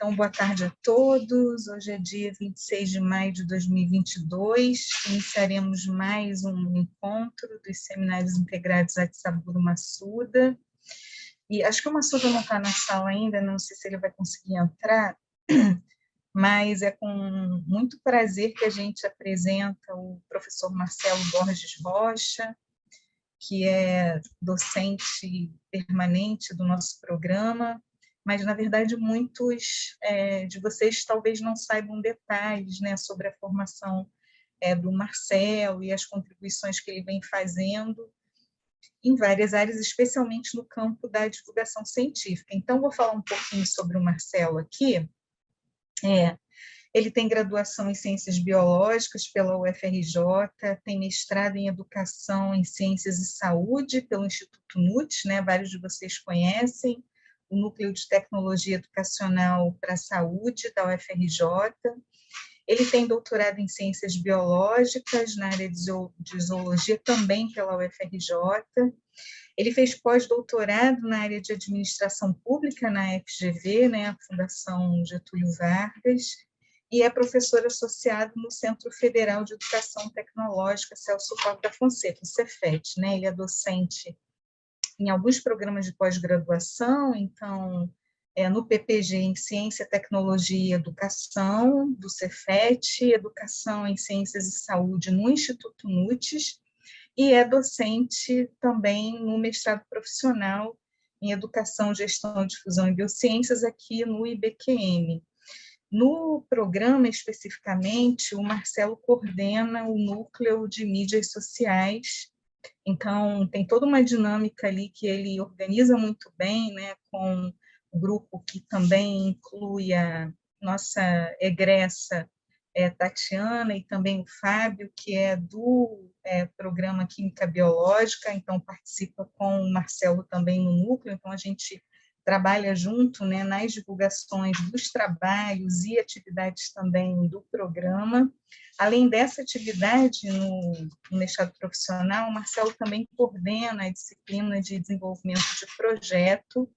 Então, boa tarde a todos. Hoje é dia 26 de maio de 2022. Iniciaremos mais um encontro dos Seminários Integrados Atsaburu Massuda. E acho que o Massuda não está na sala ainda, não sei se ele vai conseguir entrar, mas é com muito prazer que a gente apresenta o professor Marcelo Borges Rocha, que é docente permanente do nosso programa, mas, na verdade, muitos de vocês talvez não saibam detalhes, né, sobre a formação do Marcelo e as contribuições que ele vem fazendo em várias áreas, especialmente no campo da divulgação científica. Então, vou falar um pouquinho sobre o Marcelo aqui. Ele tem graduação em Ciências Biológicas pela UFRJ, tem mestrado em Educação em Ciências e Saúde pelo Instituto NUT, né? Vários de vocês conhecem, o Núcleo de Tecnologia Educacional para a Saúde da UFRJ. Ele tem doutorado em Ciências Biológicas na área de Zoologia também pela UFRJ. Ele fez pós-doutorado na área de Administração Pública na FGV, né? A Fundação Getúlio Vargas, e é professor associado no Centro Federal de Educação Tecnológica Celso Roque da Fonseca, o Cefet, né? Ele é docente em alguns programas de pós-graduação, então, no PPG em Ciência, Tecnologia e Educação, do Cefet, Educação em Ciências e Saúde no Instituto NUTES, e é docente também no mestrado profissional em Educação, Gestão, Difusão e Biociências aqui no IBQM. No programa, especificamente, o Marcelo coordena o núcleo de mídias sociais, então tem toda uma dinâmica ali que ele organiza muito bem, né, com o grupo que também inclui a nossa egressa Tatiana e também o Fábio, que é do programa Química Biológica, então participa com o Marcelo também no núcleo, então a gente trabalha junto, né, nas divulgações dos trabalhos e atividades também do programa. Além dessa atividade no mestrado profissional, o Marcelo também coordena a disciplina de desenvolvimento de projeto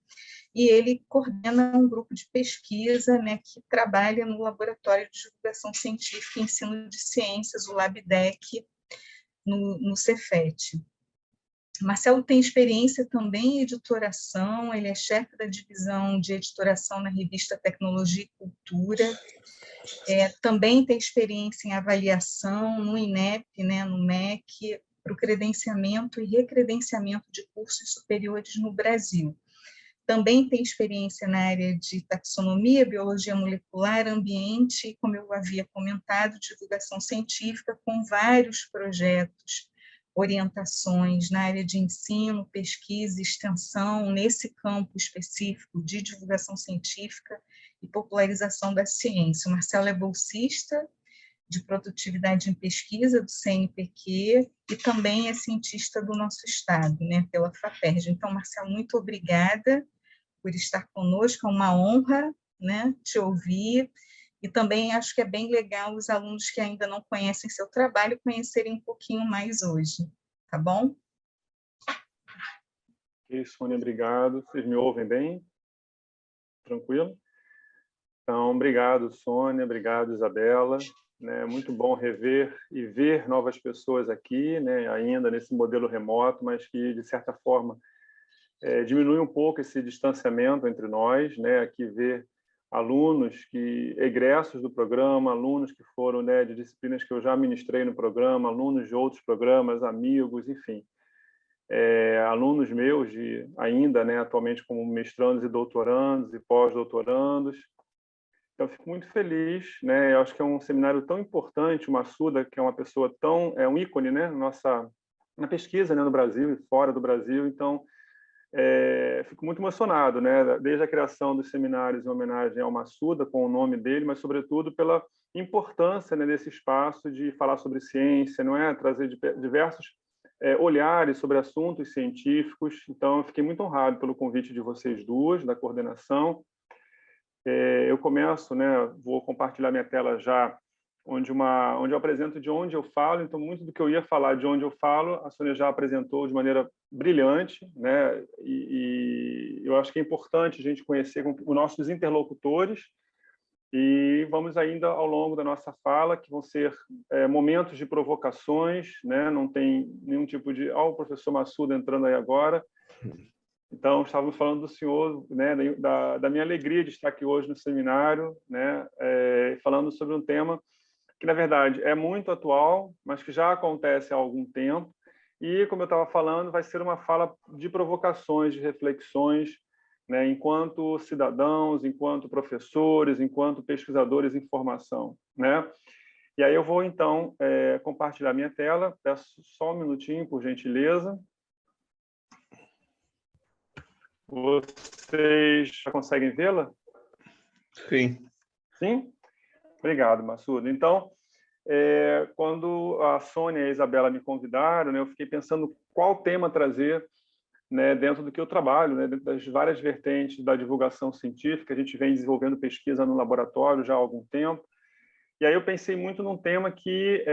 e ele coordena um grupo de pesquisa, né, que trabalha no Laboratório de Divulgação Científica e Ensino de Ciências, o LabDEC, no Cefet. Marcelo tem experiência também em editoração, ele é chefe da divisão de editoração na revista Tecnologia e Cultura, também tem experiência em avaliação no INEP, né, no MEC, para o credenciamento e recredenciamento de cursos superiores no Brasil. Também tem experiência na área de taxonomia, biologia molecular, ambiente e, como eu havia comentado, divulgação científica com vários projetos, orientações na área de ensino, pesquisa e extensão, nesse campo específico de divulgação científica e popularização da ciência. O Marcelo é bolsista de produtividade em pesquisa do CNPq e também é cientista do nosso estado, né, pela FAPERJ. Então, Marcelo, muito obrigada por estar conosco, é uma honra, né, te ouvir, e também acho que é bem legal os alunos que ainda não conhecem seu trabalho conhecerem um pouquinho mais hoje, tá bom? Isso, Sônia, obrigado. Vocês me ouvem bem? Tranquilo? Então, obrigado, Sônia, obrigado, Isabela. É muito bom rever e ver novas pessoas aqui, né, ainda nesse modelo remoto, mas que, de certa forma, diminui um pouco esse distanciamento entre nós, né, aqui ver alunos egressos do programa, alunos que foram, né, de disciplinas que eu já ministrei no programa, alunos de outros programas, amigos, enfim. Alunos meus ainda, né, atualmente como mestrandos e doutorandos e pós-doutorandos. Então, fico muito feliz, né? Eu acho que é um seminário tão importante, o Massuda, que é uma pessoa um ícone, né, na pesquisa, né, no Brasil e fora do Brasil. Então, fico muito emocionado, né? Desde a criação dos seminários em homenagem ao Massuda, com o nome dele, mas, sobretudo, pela importância, né, desse espaço de falar sobre ciência, não é? Trazer diversos olhares sobre assuntos científicos. Então, eu fiquei muito honrado pelo convite de vocês duas, da coordenação. Eu começo, né? Vou compartilhar minha tela já, onde eu apresento de onde eu falo. Então, muito do que eu ia falar de onde eu falo, a Sônia já apresentou de maneira brilhante, né? E eu acho que é importante a gente conhecer os nossos interlocutores, E vamos ainda, ao longo da nossa fala, que vão ser momentos de provocações, né? Não tem nenhum tipo de... o professor Massuda entrando aí agora. Então, estávamos falando do senhor, né? Da minha alegria de estar aqui hoje no seminário, né? Falando sobre um tema que, na verdade, é muito atual, mas que já acontece há algum tempo. E, como eu estava falando, vai ser uma fala de provocações, de reflexões, né, enquanto cidadãos, enquanto professores, enquanto pesquisadores em formação, né? E aí eu vou, então, compartilhar minha tela. Peço só um minutinho, por gentileza. Vocês já conseguem vê-la? Sim. Sim? Obrigado, Massuda. Então, quando a Sônia e a Isabela me convidaram, né, eu fiquei pensando qual tema trazer, né, dentro do que eu trabalho, né, dentro das várias vertentes da divulgação científica. A gente vem desenvolvendo pesquisa no laboratório já há algum tempo. E aí eu pensei muito num tema que,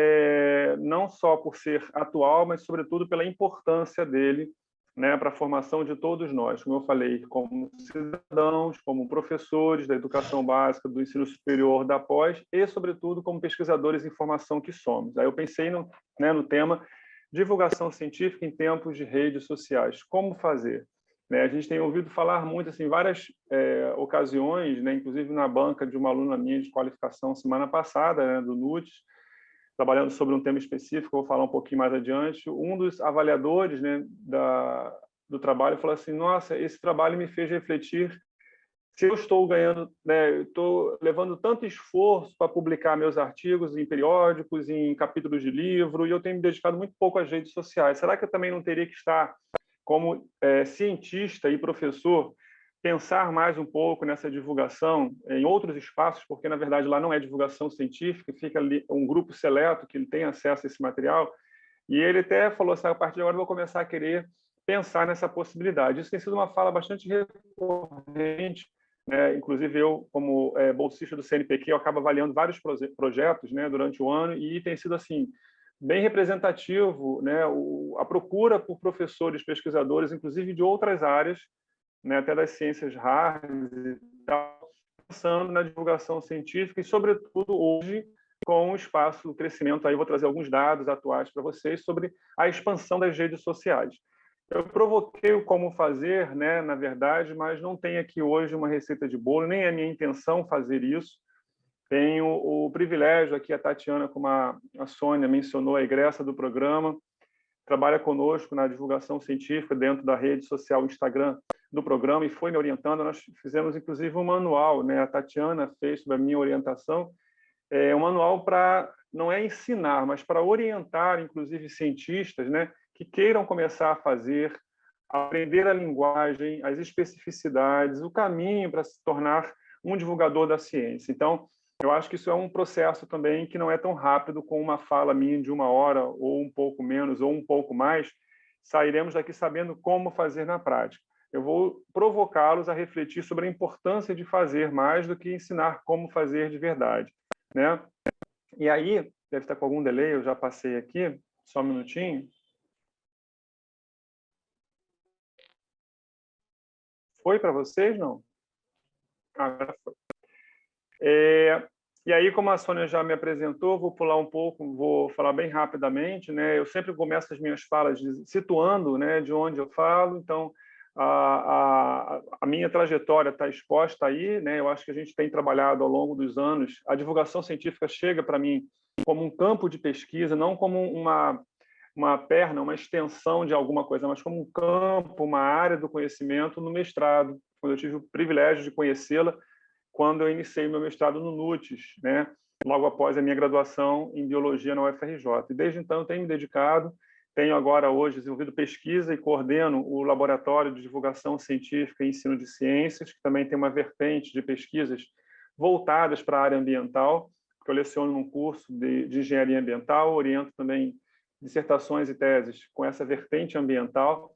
não só por ser atual, mas, sobretudo, pela importância dele, né, para a formação de todos nós, como eu falei, como cidadãos, como professores da educação básica, do ensino superior, da pós, e, sobretudo, como pesquisadores em formação que somos. Aí eu pensei no tema divulgação científica em tempos de redes sociais. Como fazer? Né, a gente tem ouvido falar muito, assim, várias ocasiões, né, inclusive na banca de uma aluna minha de qualificação semana passada, né, do NUTES, trabalhando sobre um tema específico, vou falar um pouquinho mais adiante. Um dos avaliadores, né, do trabalho falou assim: nossa, esse trabalho me fez refletir se eu estou ganhando, né, estou levando tanto esforço para publicar meus artigos em periódicos, em capítulos de livro, e eu tenho me dedicado muito pouco às redes sociais. Será que eu também não teria que estar, como cientista e professor, pensar mais um pouco nessa divulgação em outros espaços, porque, na verdade, lá não é divulgação científica, fica ali um grupo seleto que tem acesso a esse material, e ele até falou assim: a partir de agora eu vou começar a querer pensar nessa possibilidade. Isso tem sido uma fala bastante recorrente, né? Inclusive eu, como bolsista do CNPq, eu acabo avaliando vários projetos, né, durante o ano, e tem sido assim bem representativo, né, a procura por professores, pesquisadores, inclusive de outras áreas, né, até das ciências hard e tal, pensando na divulgação científica e, sobretudo, hoje, com o espaço, o crescimento. Aí vou trazer alguns dados atuais para vocês sobre a expansão das redes sociais. Eu provoquei o como fazer, né, na verdade, mas não tem aqui hoje uma receita de bolo, nem é minha intenção fazer isso. Tenho o privilégio aqui, a Tatiana, como a Sônia mencionou, a egressa do programa, trabalha conosco na divulgação científica dentro da rede social Instagram do programa e foi me orientando. Nós fizemos, inclusive, um manual, né? A Tatiana fez sobre a minha orientação, um manual para, não é ensinar, mas para orientar, inclusive, cientistas, né, que queiram começar a fazer, aprender a linguagem, as especificidades, o caminho para se tornar um divulgador da ciência. Então, eu acho que isso é um processo também que não é tão rápido, com uma fala minha de 1 hora, ou um pouco menos, ou um pouco mais, sairemos daqui sabendo como fazer na prática. Eu vou provocá-los a refletir sobre a importância de fazer mais do que ensinar como fazer de verdade, né? E aí, deve estar com algum delay, eu já passei aqui, só um minutinho. Foi para vocês, não? Agora foi. E aí, como a Sônia já me apresentou, vou pular um pouco, vou falar bem rapidamente, né? Eu sempre começo as minhas falas situando, né, de onde eu falo. Então, a minha trajetória está exposta aí, né? Eu acho que a gente tem trabalhado ao longo dos anos. A divulgação científica chega para mim como um campo de pesquisa, não como uma perna, uma extensão de alguma coisa, mas como um campo, uma área do conhecimento no mestrado, quando eu tive o privilégio de conhecê-la, quando eu iniciei meu mestrado no NUTES, né? Logo após a minha graduação em biologia na UFRJ. E desde então eu tenho me dedicado, tenho agora hoje desenvolvido pesquisa e coordeno o Laboratório de Divulgação Científica e Ensino de Ciências, que também tem uma vertente de pesquisas voltadas para a área ambiental, que eu leciono num curso de engenharia ambiental, oriento também dissertações e teses com essa vertente ambiental.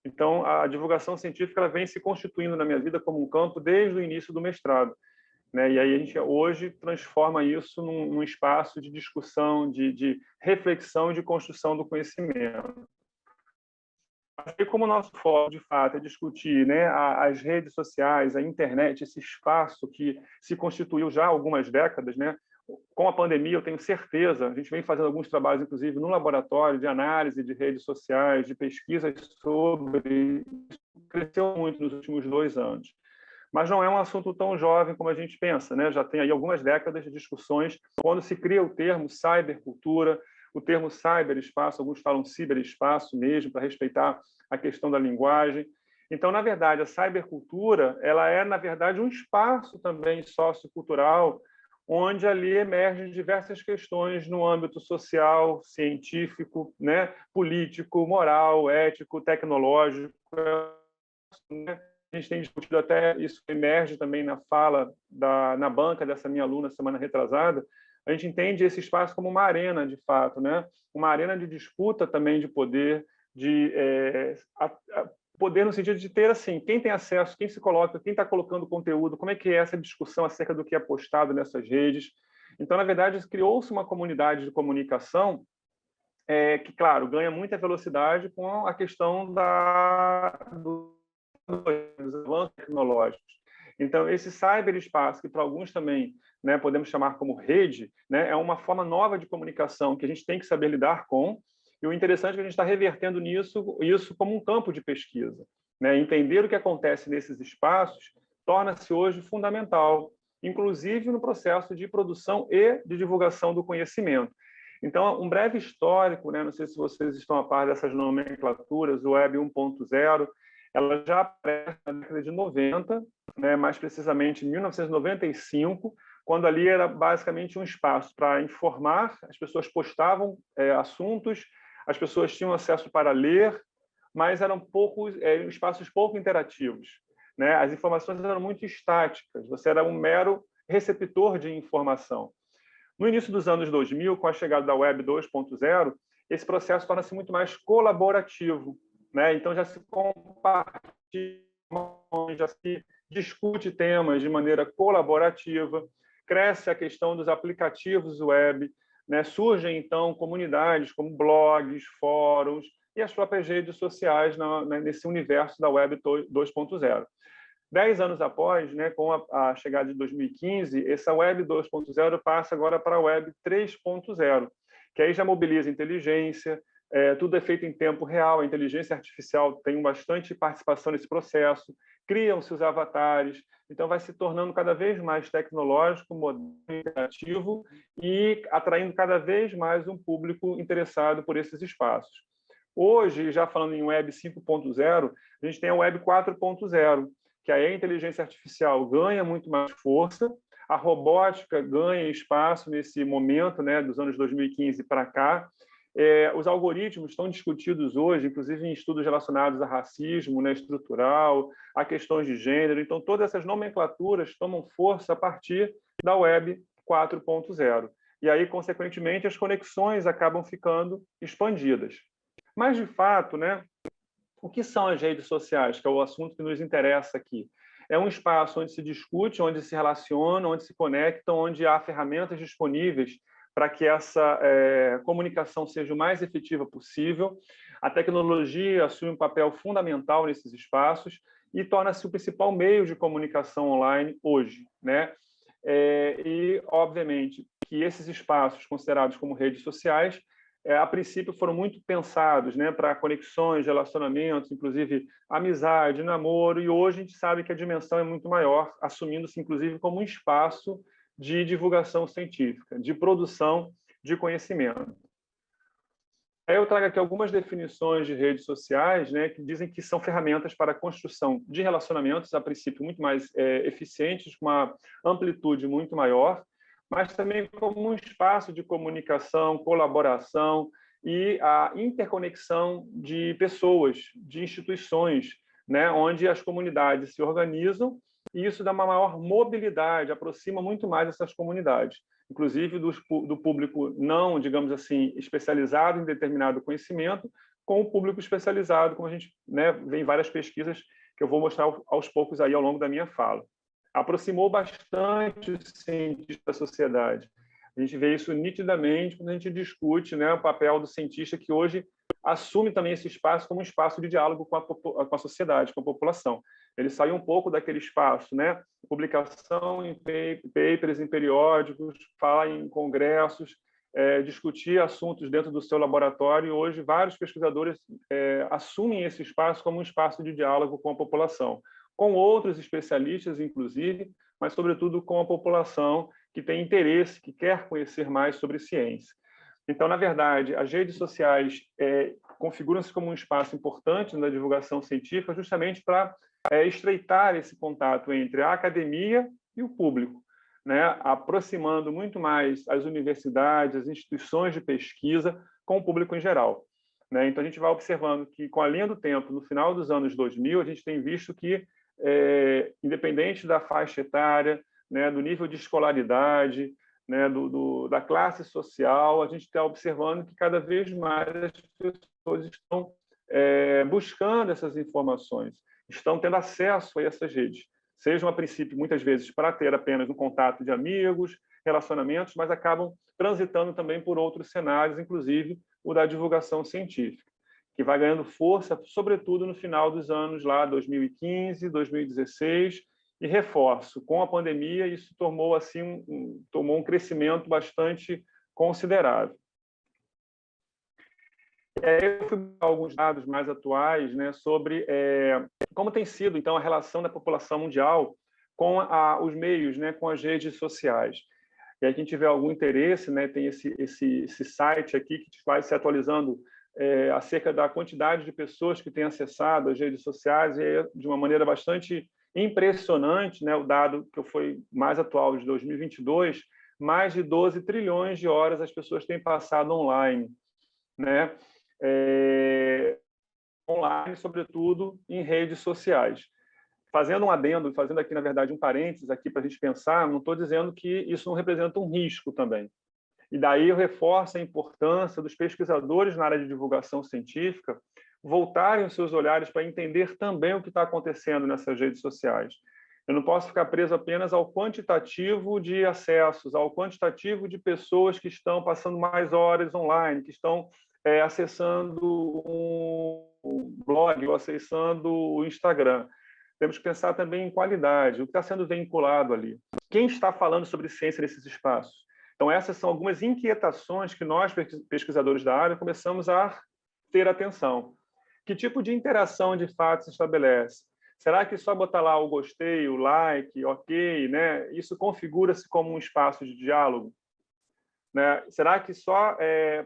Então, a divulgação científica ela vem se constituindo na minha vida como um campo desde o início do mestrado, né? E aí a gente hoje transforma isso num espaço de discussão, de reflexão e de construção do conhecimento. E como o nosso foco, de fato, é discutir, né, as redes sociais, a internet, esse espaço que se constituiu já há algumas décadas, né, com a pandemia, eu tenho certeza, a gente vem fazendo alguns trabalhos, inclusive, no laboratório de análise de redes sociais, de pesquisas sobre... Cresceu muito nos últimos 2 anos. Mas não é um assunto tão jovem como a gente pensa, né? Já tem aí algumas décadas de discussões, quando se cria o termo cybercultura, o termo cyberespaço, alguns falam ciberespaço mesmo, para respeitar a questão da linguagem. Então, na verdade, a cybercultura, ela é, na verdade, um espaço também sociocultural, onde ali emergem diversas questões no âmbito social, científico, né, político, moral, ético, tecnológico, né? A gente tem discutido até, isso emerge também na fala, na banca dessa minha aluna semana retrasada, a gente entende esse espaço como uma arena, de fato, né? Uma arena de disputa também de poder, de poder no sentido de ter, assim, quem tem acesso, quem se coloca, quem está colocando conteúdo, como é que é essa discussão acerca do que é postado nessas redes. Então, na verdade, criou-se uma comunidade de comunicação que, claro, ganha muita velocidade com a questão dos avanços tecnológicos. Então, esse cyberespaço, que para alguns também, né, podemos chamar como rede, né, é uma forma nova de comunicação que a gente tem que saber lidar com, e o interessante é que a gente está revertendo isso como um campo de pesquisa, né? Entender o que acontece nesses espaços torna-se hoje fundamental, inclusive no processo de produção e de divulgação do conhecimento. Então, um breve histórico, né? Não sei se vocês estão a par dessas nomenclaturas, o Web 1.0, ela já aparece na década de 90, né? Mais precisamente em 1995, quando ali era basicamente um espaço para informar, as pessoas postavam assuntos, as pessoas tinham acesso para ler, mas eram espaços pouco interativos, né? As informações eram muito estáticas, você era um mero receptor de informação. No início dos anos 2000, com a chegada da Web 2.0, esse processo torna-se muito mais colaborativo, né? Então já se compartilha, já se discute temas de maneira colaborativa, cresce a questão dos aplicativos web, né? Surgem, então, comunidades como blogs, fóruns e as próprias redes sociais nesse universo da Web 2.0. 10 anos após, né, com a chegada de 2015, essa Web 2.0 passa agora para a Web 3.0, que aí já mobiliza inteligência, tudo é feito em tempo real, a inteligência artificial tem bastante participação nesse processo, criam-se os avatares, então vai se tornando cada vez mais tecnológico, moderno, interativo e atraindo cada vez mais um público interessado por esses espaços. Hoje, já falando em Web 5.0, a gente tem a Web 4.0, que aí a inteligência artificial ganha muito mais força, a robótica ganha espaço nesse momento, né, dos anos 2015 para cá. Os algoritmos estão discutidos hoje, inclusive em estudos relacionados a racismo, né, estrutural, a questões de gênero. Então, todas essas nomenclaturas tomam força a partir da Web 4.0. E aí, consequentemente, as conexões acabam ficando expandidas. Mas, de fato, né, o que são as redes sociais, que é o assunto que nos interessa aqui? É um espaço onde se discute, onde se relaciona, onde se conectam, onde há ferramentas disponíveis para que essa comunicação seja o mais efetiva possível. A tecnologia assume um papel fundamental nesses espaços e torna-se o principal meio de comunicação online hoje, né? E, obviamente, que esses espaços considerados como redes sociais a princípio foram muito pensados, né, para conexões, relacionamentos, inclusive amizade, namoro, e hoje a gente sabe que a dimensão é muito maior, assumindo-se inclusive como um espaço de divulgação científica, de produção de conhecimento. Aí eu trago aqui algumas definições de redes sociais, né, que dizem que são ferramentas para a construção de relacionamentos, a princípio muito mais eficientes, com uma amplitude muito maior, mas também como um espaço de comunicação, colaboração e a interconexão de pessoas, de instituições, né, onde as comunidades se organizam e isso dá uma maior mobilidade, aproxima muito mais essas comunidades, inclusive do público não, digamos assim, especializado em determinado conhecimento, com o público especializado, como a gente, né, vê em várias pesquisas que eu vou mostrar aos poucos aí ao longo da minha fala. Aproximou bastante os cientistas da sociedade. A gente vê isso nitidamente quando a gente discute, né, o papel do cientista, que hoje assume também esse espaço como um espaço de diálogo com a sociedade, com a população. Ele saiu um pouco daquele espaço, né? Publicação em papers, em periódicos, falar em congressos, discutir assuntos dentro do seu laboratório. E hoje, vários pesquisadores assumem esse espaço como um espaço de diálogo com a população, com outros especialistas, inclusive, mas, sobretudo, com a população que tem interesse, que quer conhecer mais sobre ciência. Então, na verdade, as redes sociais configuram-se como um espaço importante na divulgação científica, justamente para estreitar esse contato entre a academia e o público, né? Aproximando muito mais as universidades, as instituições de pesquisa com o público em geral, né? Então, a gente vai observando que, com a linha do tempo, no final dos anos 2000, a gente tem visto que, independente da faixa etária, né, do nível de escolaridade, né, da classe social, a gente está observando que cada vez mais as pessoas estão buscando essas informações, estão tendo acesso a essas redes, sejam a princípio, muitas vezes, para ter apenas um contato de amigos, relacionamentos, mas acabam transitando também por outros cenários, inclusive o da divulgação científica, que vai ganhando força, sobretudo no final dos anos lá 2015, 2016, e reforço, com a pandemia, isso tomou assim tomou um crescimento bastante considerável. Eu fui dar alguns dados mais atuais, né, sobre como tem sido então a relação da população mundial com os meios, né, com as redes sociais. E aí, quem tiver algum interesse, né, tem esse site aqui que vai se atualizando acerca da quantidade de pessoas que têm acessado as redes sociais, e de uma maneira bastante impressionante, né, o dado que foi mais atual de 2022, mais de 12 trilhões de horas as pessoas têm passado online, né? Online, sobretudo em redes sociais. Fazendo um adendo, fazendo aqui, na verdade, um parênteses aqui para a gente pensar, não estou dizendo que isso não representa um risco também. E daí eu reforço a importância dos pesquisadores na área de divulgação científica voltarem os seus olhares para entender também o que está acontecendo nessas redes sociais. Eu não posso ficar preso apenas ao quantitativo de acessos, ao quantitativo de pessoas que estão passando mais horas online, que estão acessando um blog ou acessando o Instagram. Temos que pensar também em qualidade, o que está sendo vinculado ali. Quem está falando sobre ciência nesses espaços? Então, essas são algumas inquietações que nós, pesquisadores da área, começamos a ter atenção. Que tipo de interação, de fato, se estabelece? Será que só botar lá o gostei, o like, ok, né? Isso configura-se como um espaço de diálogo? Né? Será que só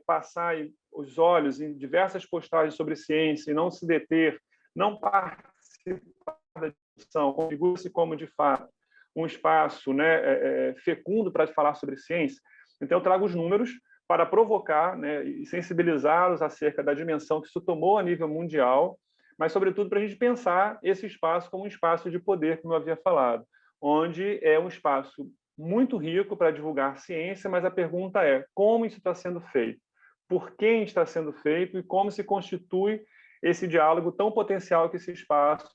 passar os olhos em diversas postagens sobre ciência e não se deter, não participar da discussão, configura-se como, de fato, um espaço, né, fecundo para falar sobre ciência? Então, eu trago os números para provocar, né, e sensibilizá-los acerca da dimensão que isso tomou a nível mundial, mas, sobretudo, para a gente pensar esse espaço como um espaço de poder, como eu havia falado, onde é um espaço muito rico para divulgar ciência, mas a pergunta é como isso está sendo feito, por quem está sendo feito e como se constitui esse diálogo tão potencial que esse espaço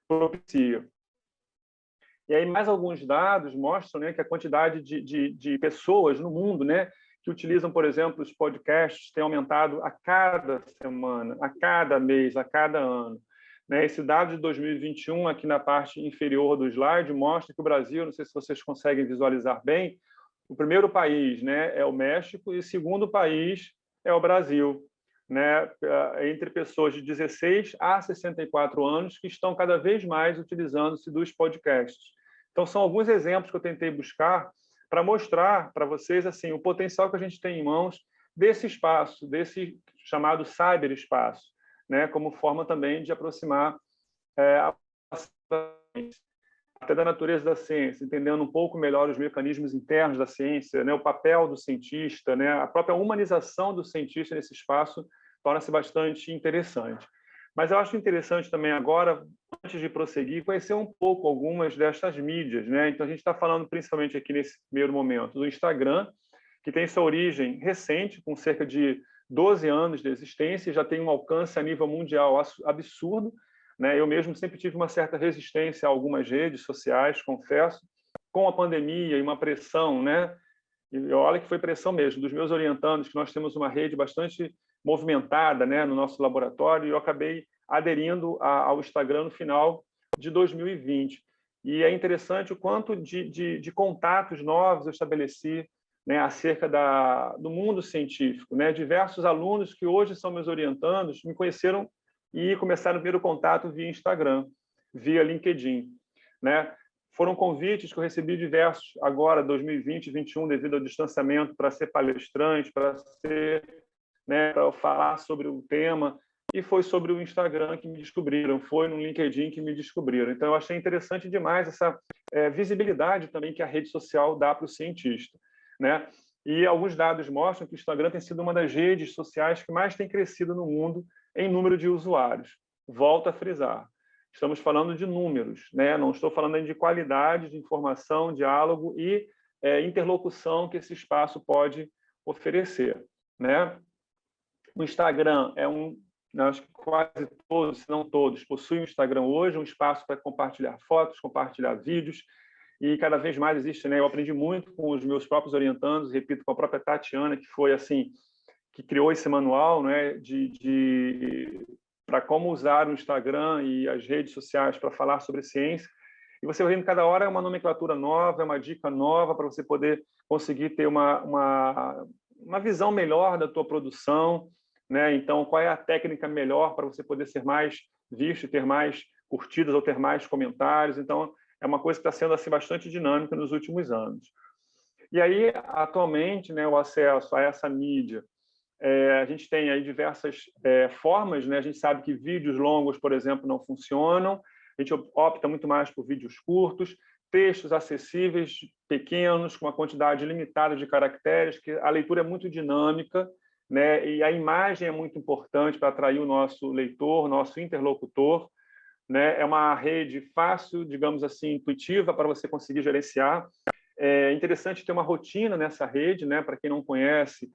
propicia. E aí mais alguns dados mostram, né, que a quantidade de pessoas no mundo, né, que utilizam, por exemplo, os podcasts tem aumentado a cada semana, a cada mês, a cada ano. Né? Esse dado de 2021, aqui na parte inferior do slide, mostra que o Brasil, não sei se vocês conseguem visualizar bem, o primeiro país, né, é o México e o segundo país é o Brasil, né, entre pessoas de 16 a 64 anos que estão cada vez mais utilizando-se dos podcasts. Então, são alguns exemplos que eu tentei buscar para mostrar para vocês assim o potencial que a gente tem em mãos desse espaço, desse chamado cyberespaço, né, como forma também de aproximar até da natureza da ciência, entendendo um pouco melhor os mecanismos internos da ciência, né, o papel do cientista, né, a própria humanização do cientista nesse espaço torna-se bastante interessante. Mas eu acho interessante também agora, antes de prosseguir, conhecer um pouco algumas destas mídias, né? Então, a gente está falando principalmente aqui nesse primeiro momento do Instagram, que tem sua origem recente, com cerca de 12 anos de existência, e já tem um alcance a nível mundial absurdo, né? Eu mesmo sempre tive uma certa resistência a algumas redes sociais, confesso, com a pandemia e uma pressão, né? E olha que foi pressão mesmo, dos meus orientandos, que nós temos uma rede bastante movimentada, né, no nosso laboratório, e eu acabei aderindo ao Instagram no final de 2020. E é interessante o quanto de contatos novos eu estabeleci, né, acerca do mundo científico, né? Diversos alunos que hoje são meus orientandos me conheceram e começaram a ter o contato via Instagram, via LinkedIn, né? Foram convites que eu recebi diversos agora, 2020 e 2021, devido ao distanciamento, para ser palestrante, para falar sobre o tema, e foi sobre o Instagram que me descobriram, foi no LinkedIn que me descobriram. Então, eu achei interessante demais essa visibilidade também que a rede social dá para o cientista, né? E alguns dados mostram que o Instagram tem sido uma das redes sociais que mais tem crescido no mundo em número de usuários. Volto a frisar, estamos falando de números, né? Não estou falando de qualidade de informação, diálogo e interlocução que esse espaço pode oferecer, né? O Instagram acho que quase todos, se não todos, possuem um Instagram hoje, um espaço para compartilhar fotos, compartilhar vídeos, e cada vez mais existe, né? Eu aprendi muito com os meus próprios orientandos, repito, com a própria Tatiana, que foi assim, que criou esse manual, né, para como usar o Instagram e as redes sociais para falar sobre ciência. E você vai vendo cada hora é uma nomenclatura nova, é uma dica nova para você poder conseguir ter uma visão melhor da tua produção, né? Então, qual é a técnica melhor para você poder ser mais visto, ter mais curtidas ou ter mais comentários? Então, é uma coisa que está sendo assim, bastante dinâmica nos últimos anos. E aí, atualmente, né, o acesso a essa mídia, a gente tem aí diversas formas, né? A gente sabe que vídeos longos, por exemplo, não funcionam, a gente opta muito mais por vídeos curtos, textos acessíveis, pequenos, com uma quantidade limitada de caracteres, que a leitura é muito dinâmica, né? E a imagem é muito importante para atrair o nosso leitor, nosso interlocutor, né? É uma rede fácil, digamos assim, intuitiva para você conseguir gerenciar. É interessante ter uma rotina nessa rede, né? Para quem não conhece,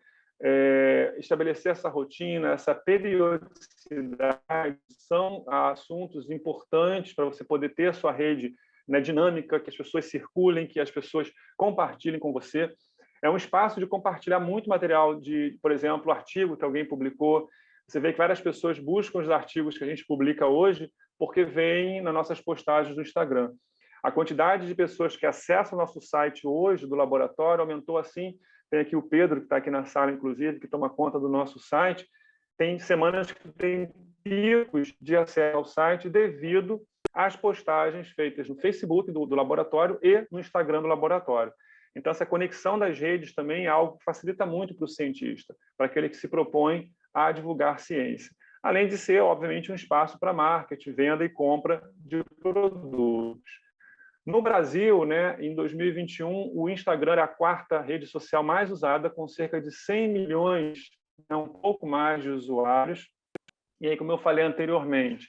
estabelecer essa rotina, essa periodicidade, são assuntos importantes para você poder ter a sua rede, né, dinâmica, que as pessoas circulem, que as pessoas compartilhem com você. É um espaço de compartilhar muito material por exemplo, artigo que alguém publicou. Você vê que várias pessoas buscam os artigos que a gente publica hoje porque vêm nas nossas postagens no Instagram. A quantidade de pessoas que acessam o nosso site hoje do laboratório aumentou assim. Tem aqui o Pedro, que está aqui na sala, inclusive, que toma conta do nosso site. Tem semanas que tem picos de acesso ao site devido às postagens feitas no Facebook do laboratório e no Instagram do laboratório. Então, essa conexão das redes também é algo que facilita muito para o cientista, para aquele que se propõe a divulgar ciência. Além de ser, obviamente, um espaço para marketing, venda e compra de produtos. No Brasil, né, em 2021, o Instagram era a quarta rede social mais usada, com cerca de 100 milhões, né, um pouco mais de usuários. E aí, como eu falei anteriormente,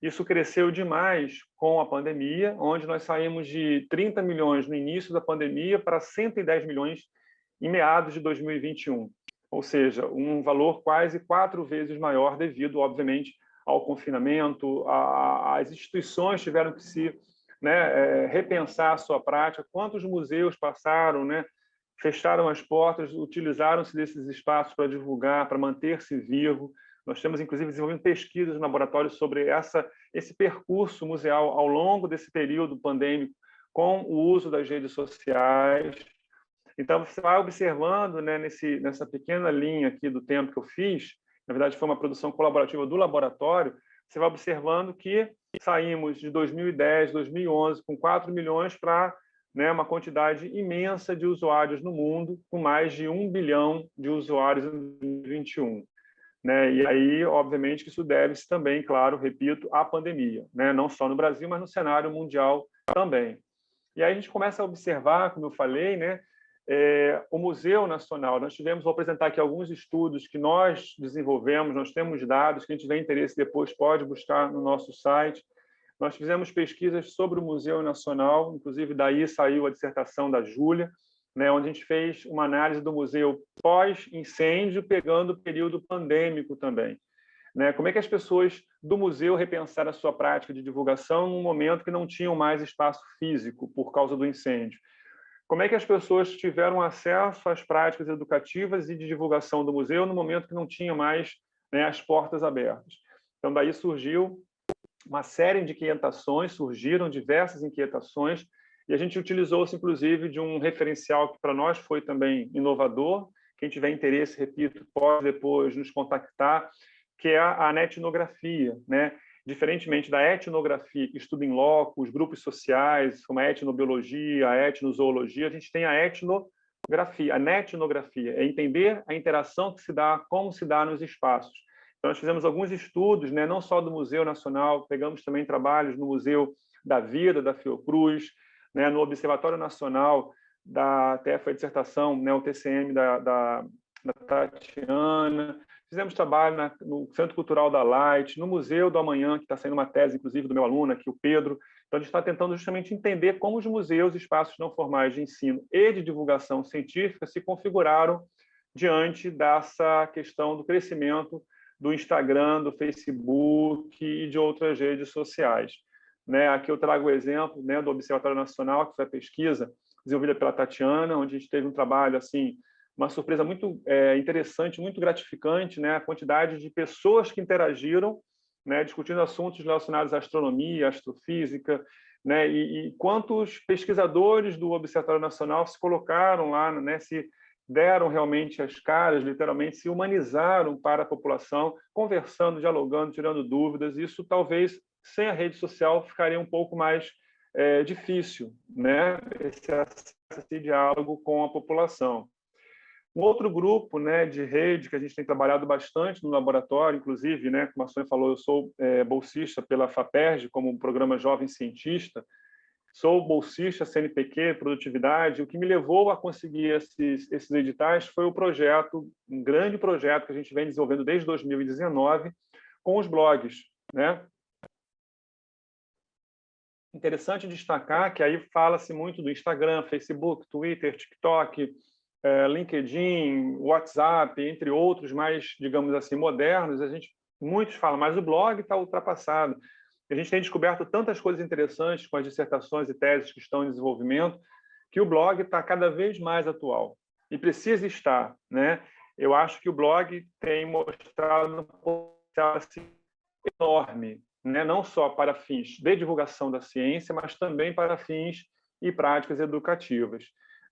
isso cresceu demais com a pandemia, onde nós saímos de 30 milhões no início da pandemia para 110 milhões em meados de 2021. Ou seja, um valor quase 4 vezes maior devido, obviamente, ao confinamento. As instituições tiveram que se repensar a sua prática. Quantos museus passaram, né, fecharam as portas, utilizaram-se desses espaços para divulgar, para manter-se vivo. Nós temos, inclusive, desenvolvendo pesquisas no laboratório sobre esse percurso museal ao longo desse período pandêmico, com o uso das redes sociais. Então, você vai observando, né, nessa pequena linha aqui do tempo que eu fiz, na verdade, foi uma produção colaborativa do laboratório, você vai observando que saímos de 2010, 2011, com 4 milhões para, né, uma quantidade imensa de usuários no mundo, com mais de 1 bilhão de usuários em 2021. Né? E aí, obviamente, que isso deve-se também, claro, repito, à pandemia, né? Não só no Brasil, mas no cenário mundial também. E aí a gente começa a observar, como eu falei, né, o Museu Nacional. Nós vou apresentar aqui alguns estudos que nós desenvolvemos, nós temos dados, quem tiver interesse depois pode buscar no nosso site. Nós fizemos pesquisas sobre o Museu Nacional, inclusive daí saiu a dissertação da Júlia, né, onde a gente fez uma análise do museu pós-incêndio, pegando o período pandêmico também. Né? Como é que as pessoas do museu repensaram a sua prática de divulgação num momento que não tinham mais espaço físico por causa do incêndio? como é que as pessoas tiveram acesso às práticas educativas e de divulgação do museu no momento que não tinha mais, né, as portas abertas. Então, daí surgiu uma série de inquietações, surgiram diversas inquietações, e a gente utilizou-se, inclusive, de um referencial que para nós foi também inovador. Quem tiver interesse, repito, pode depois nos contactar, que é a etnografia, né? Diferentemente da etnografia, que estuda em loco, os grupos sociais, como a etnobiologia, a etnozoologia, a gente tem a etnografia, a netnografia, é entender a interação que se dá, como se dá nos espaços. Então, nós fizemos alguns estudos, né, não só do Museu Nacional, pegamos também trabalhos no Museu da Vida, da Fiocruz, né, no Observatório Nacional, até foi a dissertação, né, o TCM da Tatiana, fizemos trabalho no Centro Cultural da Light, no Museu do Amanhã, que está saindo uma tese, inclusive, do meu aluno aqui, o Pedro. Então, a gente está tentando justamente entender como os museus, espaços não formais de ensino e de divulgação científica se configuraram diante dessa questão do crescimento do Instagram, do Facebook e de outras redes sociais. Né? Aqui eu trago o exemplo, né, do Observatório Nacional, que foi a pesquisa desenvolvida pela Tatiana, onde a gente teve um trabalho, assim, uma surpresa muito interessante, muito gratificante, né? A quantidade de pessoas que interagiram, né, discutindo assuntos relacionados à astronomia, astrofísica, né, e quantos pesquisadores do Observatório Nacional se colocaram lá, né, se deram realmente as caras, literalmente se humanizaram para a população, conversando, dialogando, tirando dúvidas. Isso talvez sem a rede social ficaria um pouco mais difícil, né, esse diálogo com a população. Um outro grupo, né, de rede que a gente tem trabalhado bastante no laboratório, inclusive, né, como a Sônia falou, eu sou bolsista pela FAPERJ, como um programa Jovem Cientista, sou bolsista CNPq, produtividade. O que me levou a conseguir esses editais foi o projeto, um grande projeto que a gente vem desenvolvendo desde 2019 com os blogs, né? Interessante destacar que aí fala-se muito do Instagram, Facebook, Twitter, TikTok, LinkedIn, WhatsApp, entre outros mais, digamos assim, modernos. Muitos falam, mas o blog está ultrapassado. A gente tem descoberto tantas coisas interessantes com as dissertações e teses que estão em desenvolvimento, que o blog está cada vez mais atual e precisa estar, né? Eu acho que o blog tem mostrado um potencial assim, enorme, né? Não só para fins de divulgação da ciência, mas também para fins e práticas educativas,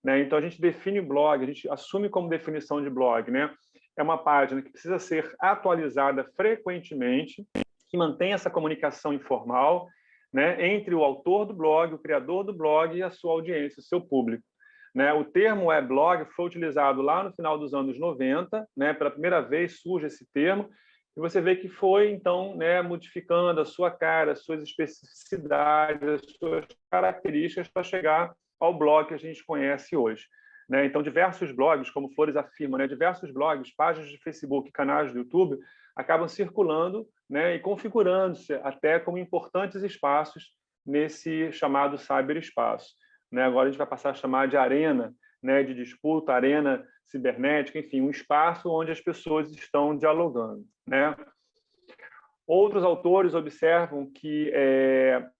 né? Então, a gente define blog, a gente assume como definição de blog, né? É uma página que precisa ser atualizada frequentemente, que mantém essa comunicação informal, né, entre o autor do blog, o criador do blog e a sua audiência, o seu público. Né? O termo weblog foi utilizado lá no final dos anos 90, né? Pela primeira vez surge esse termo, e você vê que foi, então, né, modificando a sua cara, as suas especificidades, as suas características para chegar ao blog que a gente conhece hoje. Né? Então, diversos blogs, como Flores afirma, né, diversos blogs, páginas de Facebook, canais do YouTube, acabam circulando, né, e configurando-se até como importantes espaços nesse chamado cyberespaço. Né? Agora a gente vai passar a chamar de arena, né, de disputa, arena cibernética, enfim, um espaço onde as pessoas estão dialogando. Né? Outros autores observam que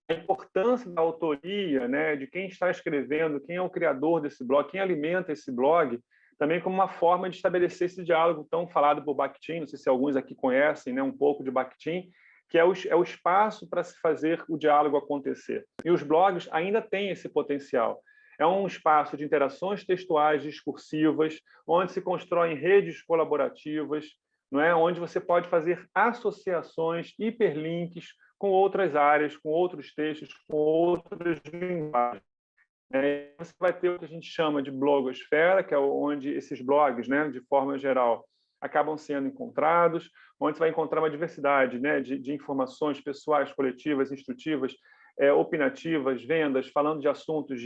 a importância da autoria, né, de quem está escrevendo, quem é o criador desse blog, quem alimenta esse blog, também como uma forma de estabelecer esse diálogo tão falado por Bakhtin, não sei se alguns aqui conhecem, né, um pouco de Bakhtin, que é o espaço para se fazer o diálogo acontecer. E os blogs ainda têm esse potencial. É um espaço de interações textuais discursivas, onde se constroem redes colaborativas, não é? Onde você pode fazer associações, hiperlinks com outras áreas, com outros textos, com outras linguagens. Você vai ter o que a gente chama de blogosfera, que é onde esses blogs, né, de forma geral, acabam sendo encontrados, onde você vai encontrar uma diversidade, né, de informações pessoais, coletivas, instrutivas, opinativas, vendas, falando de assuntos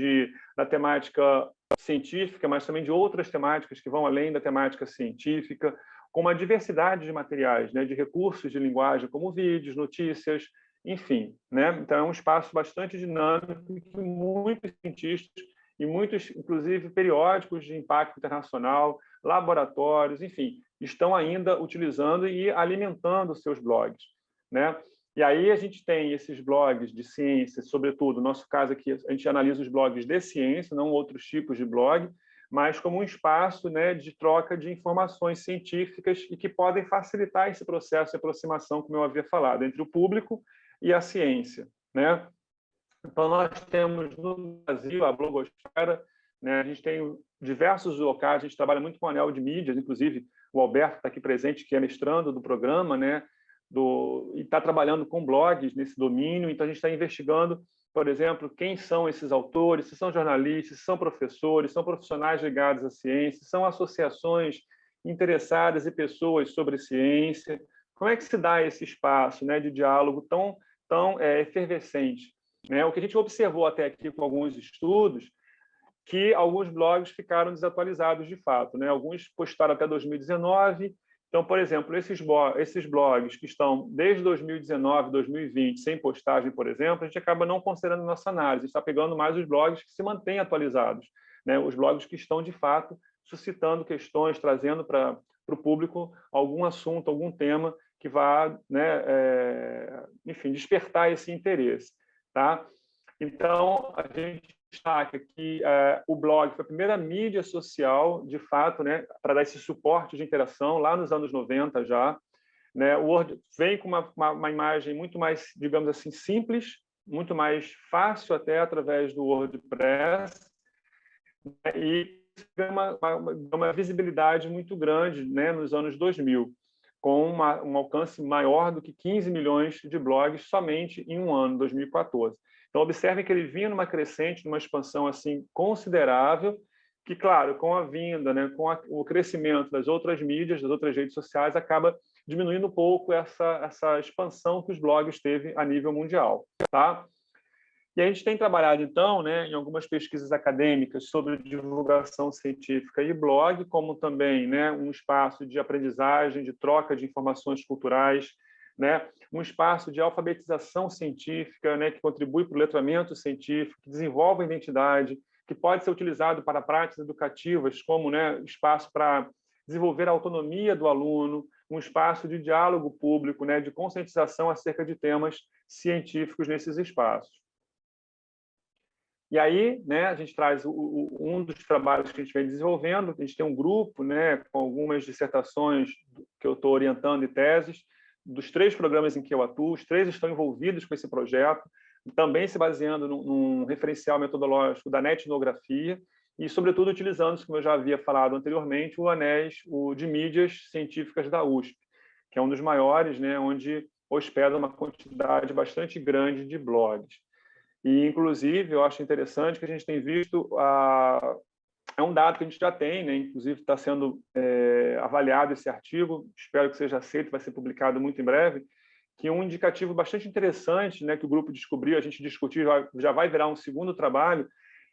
da temática científica, mas também de outras temáticas que vão além da temática científica, com uma diversidade de materiais, né, de recursos de linguagem, como vídeos, notícias, enfim. Né? Então, é um espaço bastante dinâmico que muitos cientistas e muitos, inclusive, periódicos de impacto internacional, laboratórios, enfim, estão ainda utilizando e alimentando seus blogs. Né? E aí a gente tem esses blogs de ciência, sobretudo, no nosso caso aqui, a gente analisa os blogs de ciência, não outros tipos de blog, mas como um espaço, né, de troca de informações científicas e que podem facilitar esse processo de aproximação, como eu havia falado, entre o público e a ciência, né? Então, nós temos no Brasil a blogosfera, né? A gente tem diversos locais, a gente trabalha muito com o anel de mídias, inclusive o Alberto está aqui presente, que é mestrando do programa, né? E está trabalhando com blogs nesse domínio, então a gente está investigando, por exemplo, quem são esses autores, se são jornalistas, se são professores, são profissionais ligados à ciência, são associações interessadas e pessoas sobre ciência. Como é que se dá esse espaço, né, de diálogo tão efervescente? Né? O que a gente observou até aqui com alguns estudos, que alguns blogs ficaram desatualizados de fato, né? Alguns postaram até 2019. Então, por exemplo, esses blogs que estão desde 2019, 2020, sem postagem, por exemplo, a gente acaba não considerando nossa análise, a gente está pegando mais os blogs que se mantêm atualizados, né? Os blogs que estão, de fato, suscitando questões, trazendo para o público algum assunto, algum tema que vá, né, enfim, despertar esse interesse. Tá? Então, a gente destaca que o blog foi a primeira mídia social, de fato, né, para dar esse suporte de interação, lá nos anos 90 já. Né? O Word vem com uma imagem muito mais, digamos assim, simples, muito mais fácil até através do WordPress, né? E uma visibilidade muito grande, né, nos anos 2000, com um alcance maior do que 15 milhões de blogs somente em um ano, 2014. Então, observem que ele vinha numa crescente, numa expansão assim considerável, que, claro, com a vinda, né, com o crescimento das outras mídias, das outras redes sociais, acaba diminuindo um pouco essa expansão que os blogs teve a nível mundial. Tá? E a gente tem trabalhado, então, né, em algumas pesquisas acadêmicas sobre divulgação científica e blog, como também, né, um espaço de aprendizagem, de troca de informações culturais, né, um espaço de alfabetização científica, né, que contribui para o letramento científico, que desenvolve a identidade, que pode ser utilizado para práticas educativas, como, né, espaço para desenvolver a autonomia do aluno, um espaço de diálogo público, né, de conscientização acerca de temas científicos nesses espaços. E aí, né, a gente traz um dos trabalhos que a gente vem desenvolvendo, a gente tem um grupo, né, com algumas dissertações que eu estou orientando e teses, dos 3 programas em que eu atuo, os 3 estão envolvidos com esse projeto, também se baseando num referencial metodológico da etnografia e, sobretudo, utilizando, como eu já havia falado anteriormente, o ANES, o de mídias científicas da USP, que é um dos maiores, né, onde hospeda uma quantidade bastante grande de blogs. E, inclusive, eu acho interessante que a gente tem visto, é um dado que a gente já tem, né? Inclusive está sendo avaliado esse artigo, espero que seja aceito, vai ser publicado muito em breve, que um indicativo bastante interessante, né, que o grupo descobriu, a gente discutiu, já vai virar um segundo trabalho,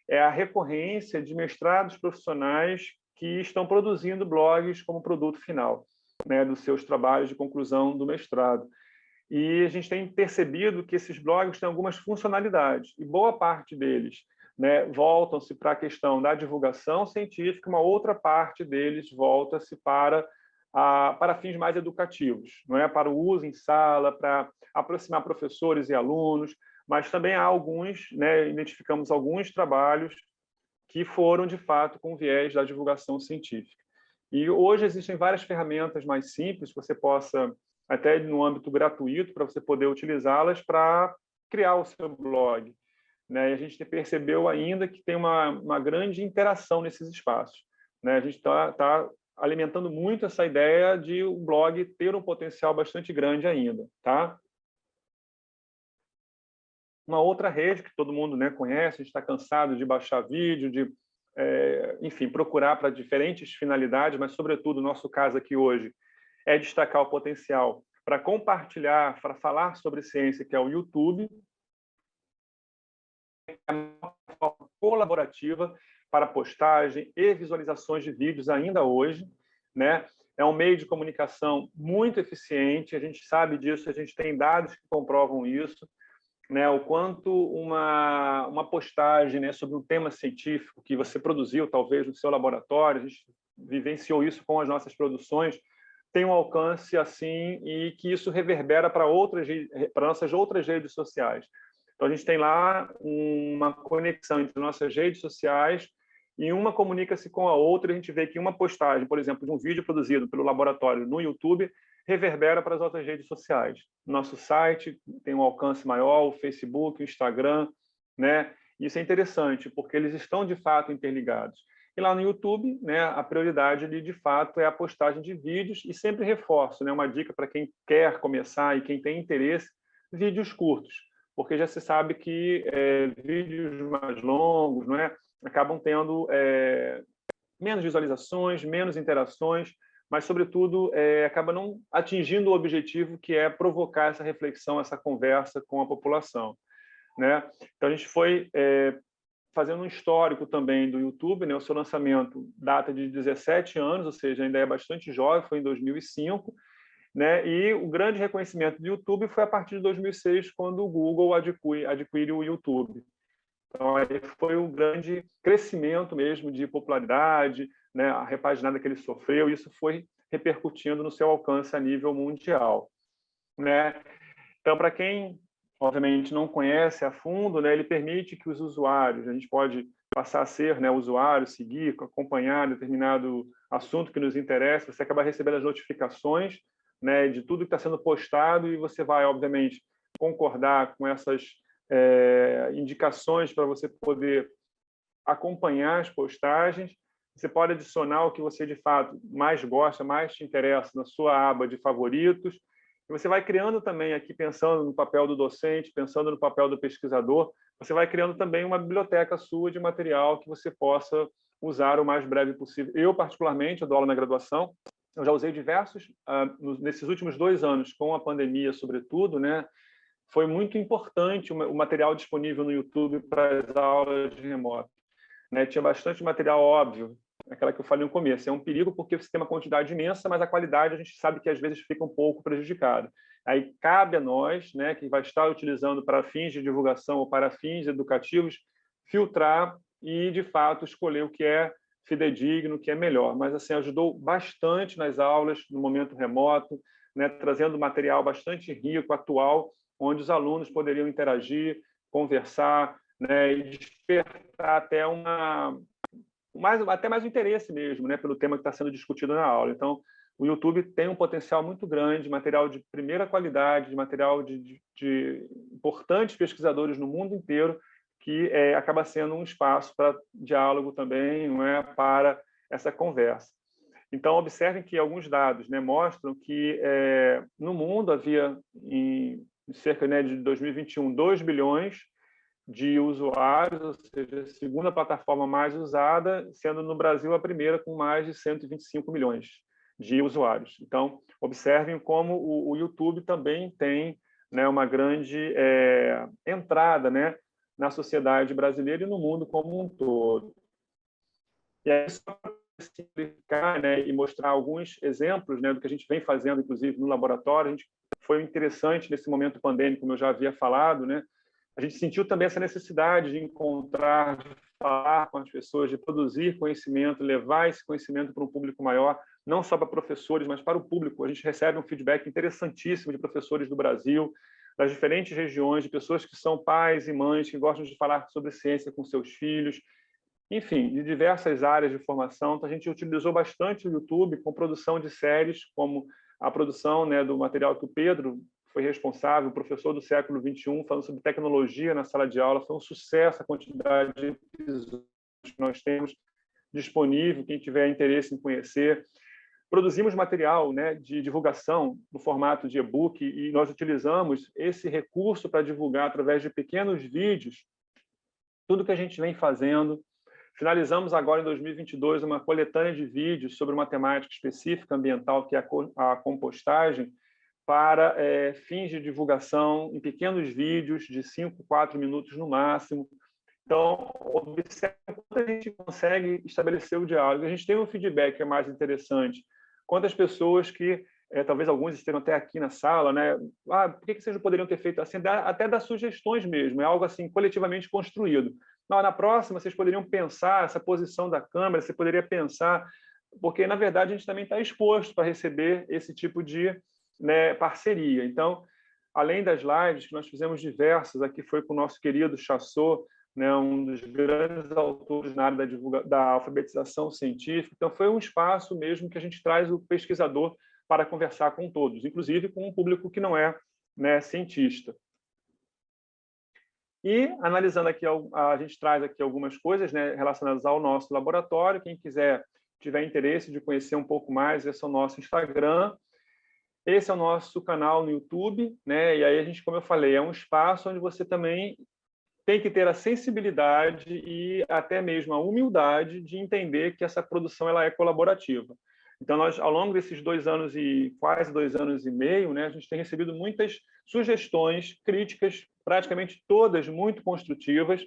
é a recorrência de mestrados profissionais que estão produzindo blogs como produto final, né, dos seus trabalhos de conclusão do mestrado. E a gente tem percebido que esses blogs têm algumas funcionalidades, e boa parte deles, né, voltam-se para a questão da divulgação científica, uma outra parte deles volta-se para fins mais educativos, não é? Para o uso em sala, para aproximar professores e alunos, mas também há alguns, né, identificamos alguns trabalhos que foram, de fato, com viés da divulgação científica. E hoje existem várias ferramentas mais simples que você possa, até no âmbito gratuito, para você poder utilizá-las para criar o seu blog. Né? E a gente percebeu ainda que tem uma grande interação nesses espaços. Né? A gente está alimentando muito essa ideia de o blog ter um potencial bastante grande ainda. Tá? Uma outra rede que todo mundo, né, conhece, a gente está cansado de baixar vídeo, de, enfim, procurar para diferentes finalidades, mas, sobretudo, o nosso caso aqui hoje é destacar o potencial para compartilhar, para falar sobre ciência, que é o YouTube, é uma forma colaborativa para postagem e visualizações de vídeos ainda hoje, né? É um meio de comunicação muito eficiente, a gente sabe disso, a gente tem dados que comprovam isso, né? O quanto uma postagem, né, sobre um tema científico que você produziu, talvez, no seu laboratório, a gente vivenciou isso com as nossas produções, tem um alcance assim e que isso reverbera para nossas outras redes sociais. Então, a gente tem lá uma conexão entre nossas redes sociais e uma comunica-se com a outra. A gente vê que uma postagem, por exemplo, de um vídeo produzido pelo laboratório no YouTube, reverbera para as outras redes sociais. Nosso site tem um alcance maior, o Facebook, o Instagram, né? Isso é interessante, porque eles estão, de fato, interligados. E lá no YouTube, né, a prioridade ali, de fato, é a postagem de vídeos, e sempre reforço, né, uma dica para quem quer começar e quem tem interesse, vídeos curtos, porque já se sabe que vídeos mais longos, não é, acabam tendo menos visualizações, menos interações, mas, sobretudo, acaba não atingindo o objetivo, que é provocar essa reflexão, essa conversa com a população, né? Então, a gente foi fazendo um histórico também do YouTube, né? O seu lançamento data de 17 anos, ou seja, ainda é bastante jovem, foi em 2005, né? E o grande reconhecimento do YouTube foi a partir de 2006, quando o Google adquire o YouTube. Então, aí foi um grande crescimento mesmo de popularidade, né? A repaginada que ele sofreu, isso foi repercutindo no seu alcance a nível mundial, né? Então, para quem, obviamente, não conhece a fundo, né, ele permite que os usuários, a gente pode passar a ser, né, usuário, seguir, acompanhar determinado assunto que nos interessa, você acaba recebendo as notificações, né, de tudo que está sendo postado, e você vai, obviamente, concordar com essas indicações para você poder acompanhar as postagens. Você pode adicionar o que você, de fato, mais gosta, mais te interessa na sua aba de favoritos. E você vai criando também, aqui pensando no papel do docente, pensando no papel do pesquisador, você vai criando também uma biblioteca sua de material que você possa usar o mais breve possível. Eu, particularmente, eu dou aula na graduação, eu já usei diversos, nesses últimos 2 anos, com a pandemia, sobretudo, né? Foi muito importante o material disponível no YouTube para as aulas de remoto, né? Tinha bastante material, óbvio, aquela que eu falei no começo. É um perigo porque você tem uma quantidade imensa, mas a qualidade a gente sabe que às vezes fica um pouco prejudicada. Aí cabe a nós, né, que vai estar utilizando para fins de divulgação ou para fins educativos, filtrar e, de fato, escolher o que é fidedigno, o que é melhor. Mas, assim, ajudou bastante nas aulas, no momento remoto, né, trazendo material bastante rico, atual, onde os alunos poderiam interagir, conversar, né, e despertar até até mais o interesse mesmo, né, pelo tema que está sendo discutido na aula. Então, o YouTube tem um potencial muito grande, material de primeira qualidade, de material de importantes pesquisadores no mundo inteiro, que acaba sendo um espaço para diálogo também, não é, para essa conversa. Então, observem que alguns dados, né, mostram que no mundo havia, em cerca, né, de 2021, 2 bilhões de usuários, ou seja, a segunda plataforma mais usada, sendo no Brasil a primeira com mais de 125 milhões de usuários. Então, observem como o YouTube também tem, né, uma grande entrada, né, na sociedade brasileira e no mundo como um todo. E aí, só para simplificar, né, e mostrar alguns exemplos, né, do que a gente vem fazendo, inclusive, no laboratório, foi interessante nesse momento pandêmico, como eu já havia falado, né, a gente sentiu também essa necessidade de encontrar, de falar com as pessoas, de produzir conhecimento, levar esse conhecimento para um público maior, não só para professores, mas para o público. A gente recebe um feedback interessantíssimo de professores do Brasil, das diferentes regiões, de pessoas que são pais e mães, que gostam de falar sobre ciência com seus filhos, enfim, de diversas áreas de formação. Então, a gente utilizou bastante o YouTube com produção de séries, como a produção, né, do material que o Pedro foi responsável, o professor do século XXI, falando sobre tecnologia na sala de aula. Foi um sucesso a quantidade de episódios que nós temos disponível, quem tiver interesse em conhecer. Produzimos material, né, de divulgação no formato de e-book, e nós utilizamos esse recurso para divulgar através de pequenos vídeos tudo que a gente vem fazendo. Finalizamos agora, em 2022, uma coletânea de vídeos sobre uma temática específica ambiental, que é a compostagem, para fins de divulgação em pequenos vídeos de 5, 4 minutos no máximo. Então, observe quanto a gente consegue estabelecer o diálogo. A gente tem um feedback que é mais interessante. Quantas pessoas que, talvez alguns estejam até aqui na sala, né? Por que vocês não poderiam ter feito assim? Até dar sugestões mesmo, é algo assim coletivamente construído. Não, na próxima, vocês poderiam pensar essa posição da câmera, você poderia pensar porque, na verdade, a gente também está exposto para receber esse tipo de, né, parceria. Então, além das lives, que nós fizemos diversas, aqui foi com o nosso querido Chassot, né, um dos grandes autores na área da alfabetização científica. Então, foi um espaço mesmo que a gente traz o pesquisador para conversar com todos, inclusive com um público que não é, né, cientista. E, analisando aqui, a gente traz aqui algumas coisas, né, relacionadas ao nosso laboratório. Quem tiver interesse de conhecer um pouco mais, esse é o nosso Instagram. Esse é o nosso canal no YouTube, né? E aí a gente, como eu falei, é um espaço onde você também tem que ter a sensibilidade e até mesmo a humildade de entender que essa produção ela é colaborativa. Então, nós, ao longo desses 2 anos e quase 2 anos e meio, né, a gente tem recebido muitas sugestões, críticas, praticamente todas muito construtivas,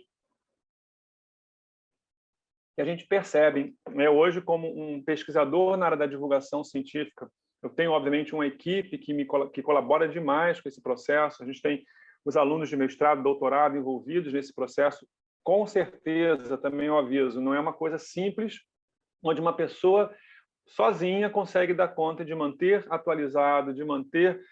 que a gente percebe, né, hoje, como um pesquisador na área da divulgação científica. Eu tenho, obviamente, uma equipe que colabora demais com esse processo. A gente tem os alunos de mestrado, doutorado envolvidos nesse processo. Com certeza, também eu aviso, não é uma coisa simples, onde uma pessoa sozinha consegue dar conta de manter atualizado, de manter,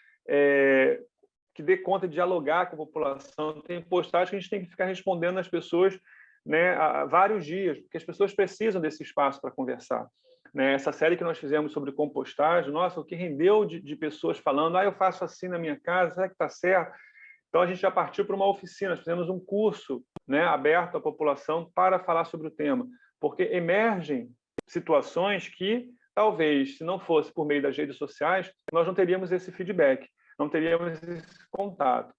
que dê conta de dialogar com a população. Tem postagens que a gente tem que ficar respondendo às pessoas, né, há vários dias, porque as pessoas precisam desse espaço para conversar. Né? Essa série que nós fizemos sobre compostagem, nossa, o que rendeu de pessoas falando, eu faço assim na minha casa, será que está certo? Então, a gente já partiu para uma oficina, nós fizemos um curso, né, aberto à população para falar sobre o tema, porque emergem situações que, talvez, se não fosse por meio das redes sociais, nós não teríamos esse feedback, não teríamos esse contato.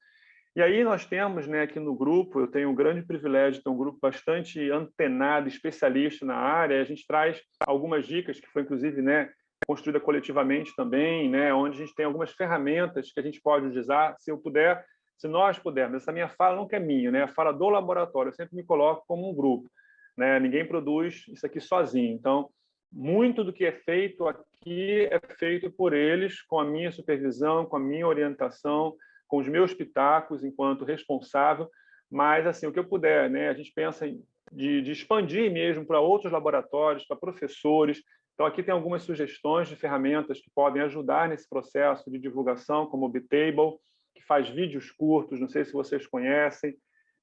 E aí nós temos, né, aqui no grupo, eu tenho o grande privilégio de ter um grupo bastante antenado, especialista na área. A gente traz algumas dicas, que foi, inclusive, né, construída coletivamente também, né, onde a gente tem algumas ferramentas que a gente pode utilizar, se nós pudermos. Essa minha fala nunca é minha, né, a fala do laboratório, eu sempre me coloco como um grupo. Né, ninguém produz isso aqui sozinho. Então, muito do que é feito aqui é feito por eles, com a minha supervisão, com a minha orientação, com os meus pitacos enquanto responsável, mas assim, o que eu puder, né? A gente pensa de expandir mesmo para outros laboratórios, para professores. Então, aqui tem algumas sugestões de ferramentas que podem ajudar nesse processo de divulgação, como o Bitable, que faz vídeos curtos, não sei se vocês conhecem,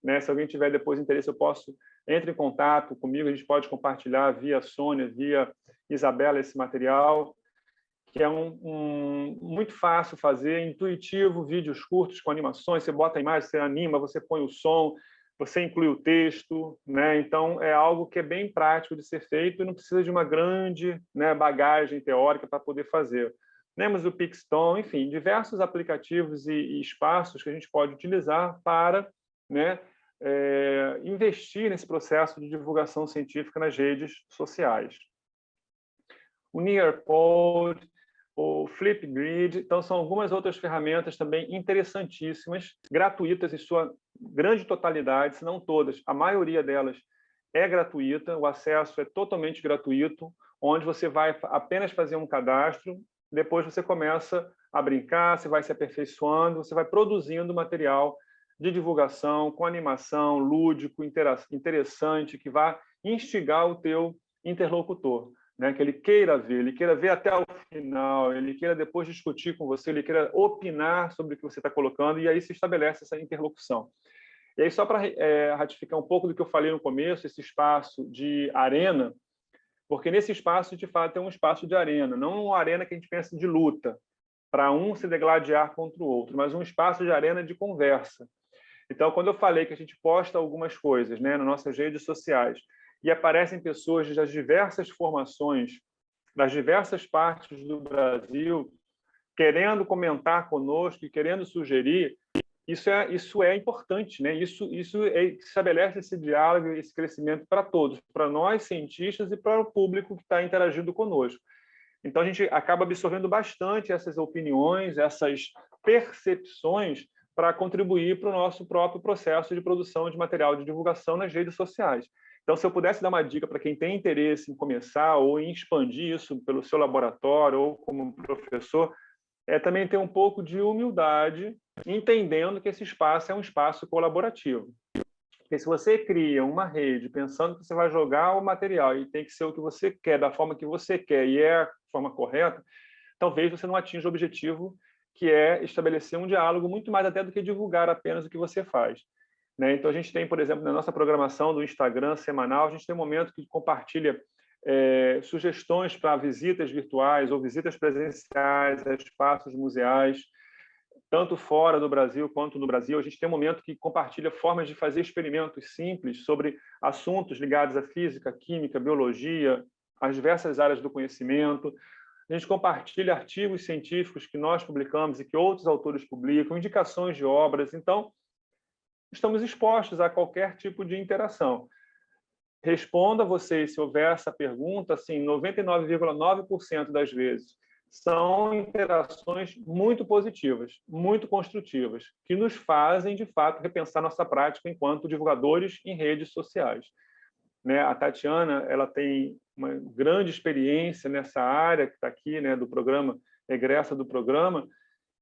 né? Se alguém tiver depois interesse, entre em contato comigo, a gente pode compartilhar via Sônia, via Isabela esse material, que é muito fácil fazer, intuitivo, vídeos curtos com animações, você bota a imagem, você anima, você põe o som, você inclui o texto, né? Então, é algo que é bem prático de ser feito e não precisa de uma grande, né, bagagem teórica para poder fazer. Temos o Pixton, enfim, diversos aplicativos e espaços que a gente pode utilizar para, né, investir nesse processo de divulgação científica nas redes sociais. O Nearpod, o Flipgrid, então são algumas outras ferramentas também interessantíssimas, gratuitas em sua grande totalidade, se não todas, a maioria delas é gratuita, o acesso é totalmente gratuito, onde você vai apenas fazer um cadastro, depois você começa a brincar, você vai se aperfeiçoando, você vai produzindo material de divulgação, com animação, lúdico, interessante, que vai instigar o teu interlocutor. Né, que ele queira ver até o final, ele queira depois discutir com você, ele queira opinar sobre o que você está colocando, e aí se estabelece essa interlocução. E aí, só para ratificar um pouco do que eu falei no começo, esse espaço de arena, porque nesse espaço, de fato, é um espaço de arena, não uma arena que a gente pensa de luta, para um se degladiar contra o outro, mas um espaço de arena de conversa. Então, quando eu falei que a gente posta algumas coisas, né, nas nossas redes sociais, e aparecem pessoas das diversas formações, das diversas partes do Brasil, querendo comentar conosco e querendo sugerir, isso é importante, né? Isso estabelece esse diálogo, esse crescimento para todos, para nós cientistas e para o público que está interagindo conosco. Então, a gente acaba absorvendo bastante essas opiniões, essas percepções, para contribuir para o nosso próprio processo de produção de material de divulgação nas redes sociais. Então, se eu pudesse dar uma dica para quem tem interesse em começar ou em expandir isso pelo seu laboratório ou como professor, é também ter um pouco de humildade, entendendo que esse espaço é um espaço colaborativo. Porque se você cria uma rede pensando que você vai jogar o material e tem que ser o que você quer, da forma que você quer, e é a forma correta, talvez você não atinja o objetivo, que é estabelecer um diálogo muito mais até do que divulgar apenas o que você faz. Né? Então, a gente tem, por exemplo, na nossa programação do Instagram semanal, a gente tem um momento que compartilha sugestões para visitas virtuais ou visitas presenciais a espaços museais, tanto fora do Brasil quanto no Brasil. A gente tem um momento que compartilha formas de fazer experimentos simples sobre assuntos ligados à física, química, biologia, as diversas áreas do conhecimento. A gente compartilha artigos científicos que nós publicamos e que outros autores publicam, indicações de obras. Então, estamos expostos a qualquer tipo de interação. Respondo a vocês, se houver essa pergunta, assim, 99,9% das vezes são interações muito positivas, muito construtivas, que nos fazem, de fato, repensar nossa prática enquanto divulgadores em redes sociais. Né? A Tatiana, ela tem uma grande experiência nessa área que está aqui, né, do programa, egressa do programa,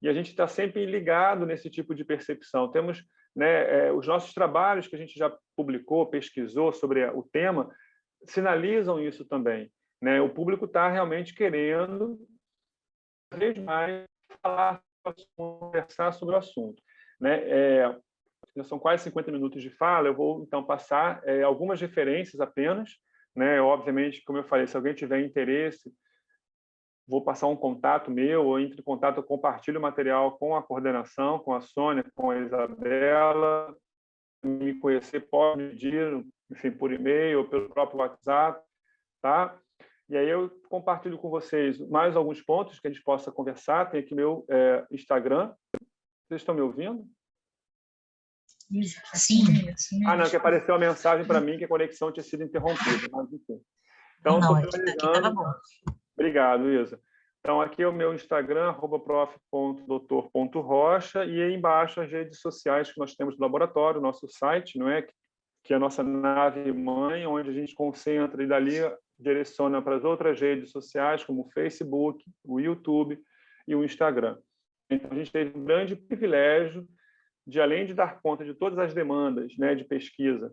e a gente está sempre ligado nesse tipo de percepção. Temos, né, os nossos trabalhos que a gente já publicou, pesquisou sobre o tema, sinalizam isso também. Né? O público está realmente querendo cada vez mais falar, conversar sobre o assunto. Né? São quase 50 minutos de fala, eu vou, então, passar algumas referências apenas. Né? Obviamente, como eu falei, se alguém tiver interesse, vou passar um contato meu, ou entre em contato, eu compartilho o material com a coordenação, com a Sônia, com a Isabela. Me conhecer, pode me pedir, enfim, por e-mail ou pelo próprio WhatsApp, tá? E aí eu compartilho com vocês mais alguns pontos que a gente possa conversar. Tem aqui meu Instagram. Vocês estão me ouvindo? Sim. Ah, não, que apareceu uma mensagem para mim que a conexão tinha sido interrompida. Mas, enfim. Então, não, aqui estava bom. Obrigado, Isa. Então, aqui é o meu Instagram, @prof.doutor.rocha, e aí embaixo as redes sociais que nós temos do laboratório, nosso site, não é? Que é a nossa nave-mãe, onde a gente concentra e dali direciona para as outras redes sociais, como o Facebook, o YouTube e o Instagram. Então, a gente teve um grande privilégio de, além de dar conta de todas as demandas, né, de pesquisa,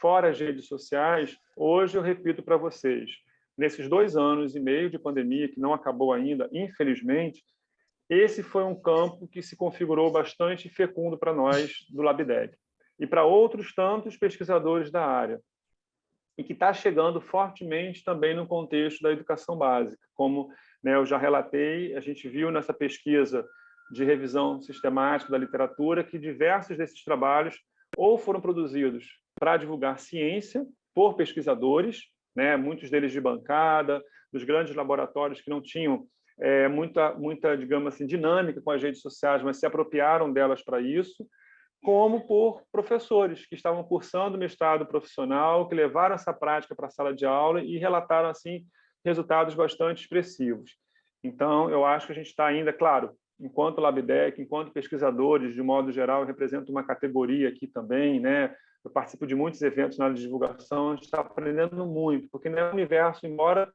fora as redes sociais, hoje eu repito para vocês, nesses 2 anos e meio de pandemia, que não acabou ainda, infelizmente, esse foi um campo que se configurou bastante fecundo para nós do LabDeg e para outros tantos pesquisadores da área, e que está chegando fortemente também no contexto da educação básica. Como, né, eu já relatei, a gente viu nessa pesquisa de revisão sistemática da literatura que diversos desses trabalhos ou foram produzidos para divulgar ciência por pesquisadores, né, muitos deles de bancada, dos grandes laboratórios que não tinham muita, digamos assim, dinâmica com as redes sociais, mas se apropriaram delas para isso, como por professores que estavam cursando mestrado profissional, que levaram essa prática para a sala de aula e relataram, assim, resultados bastante expressivos. Então, eu acho que a gente está ainda, claro, enquanto LabDeg, enquanto pesquisadores, de modo geral, eu represento uma categoria aqui também, né? Eu participo de muitos eventos na área de divulgação, a gente está aprendendo muito, porque é um universo, embora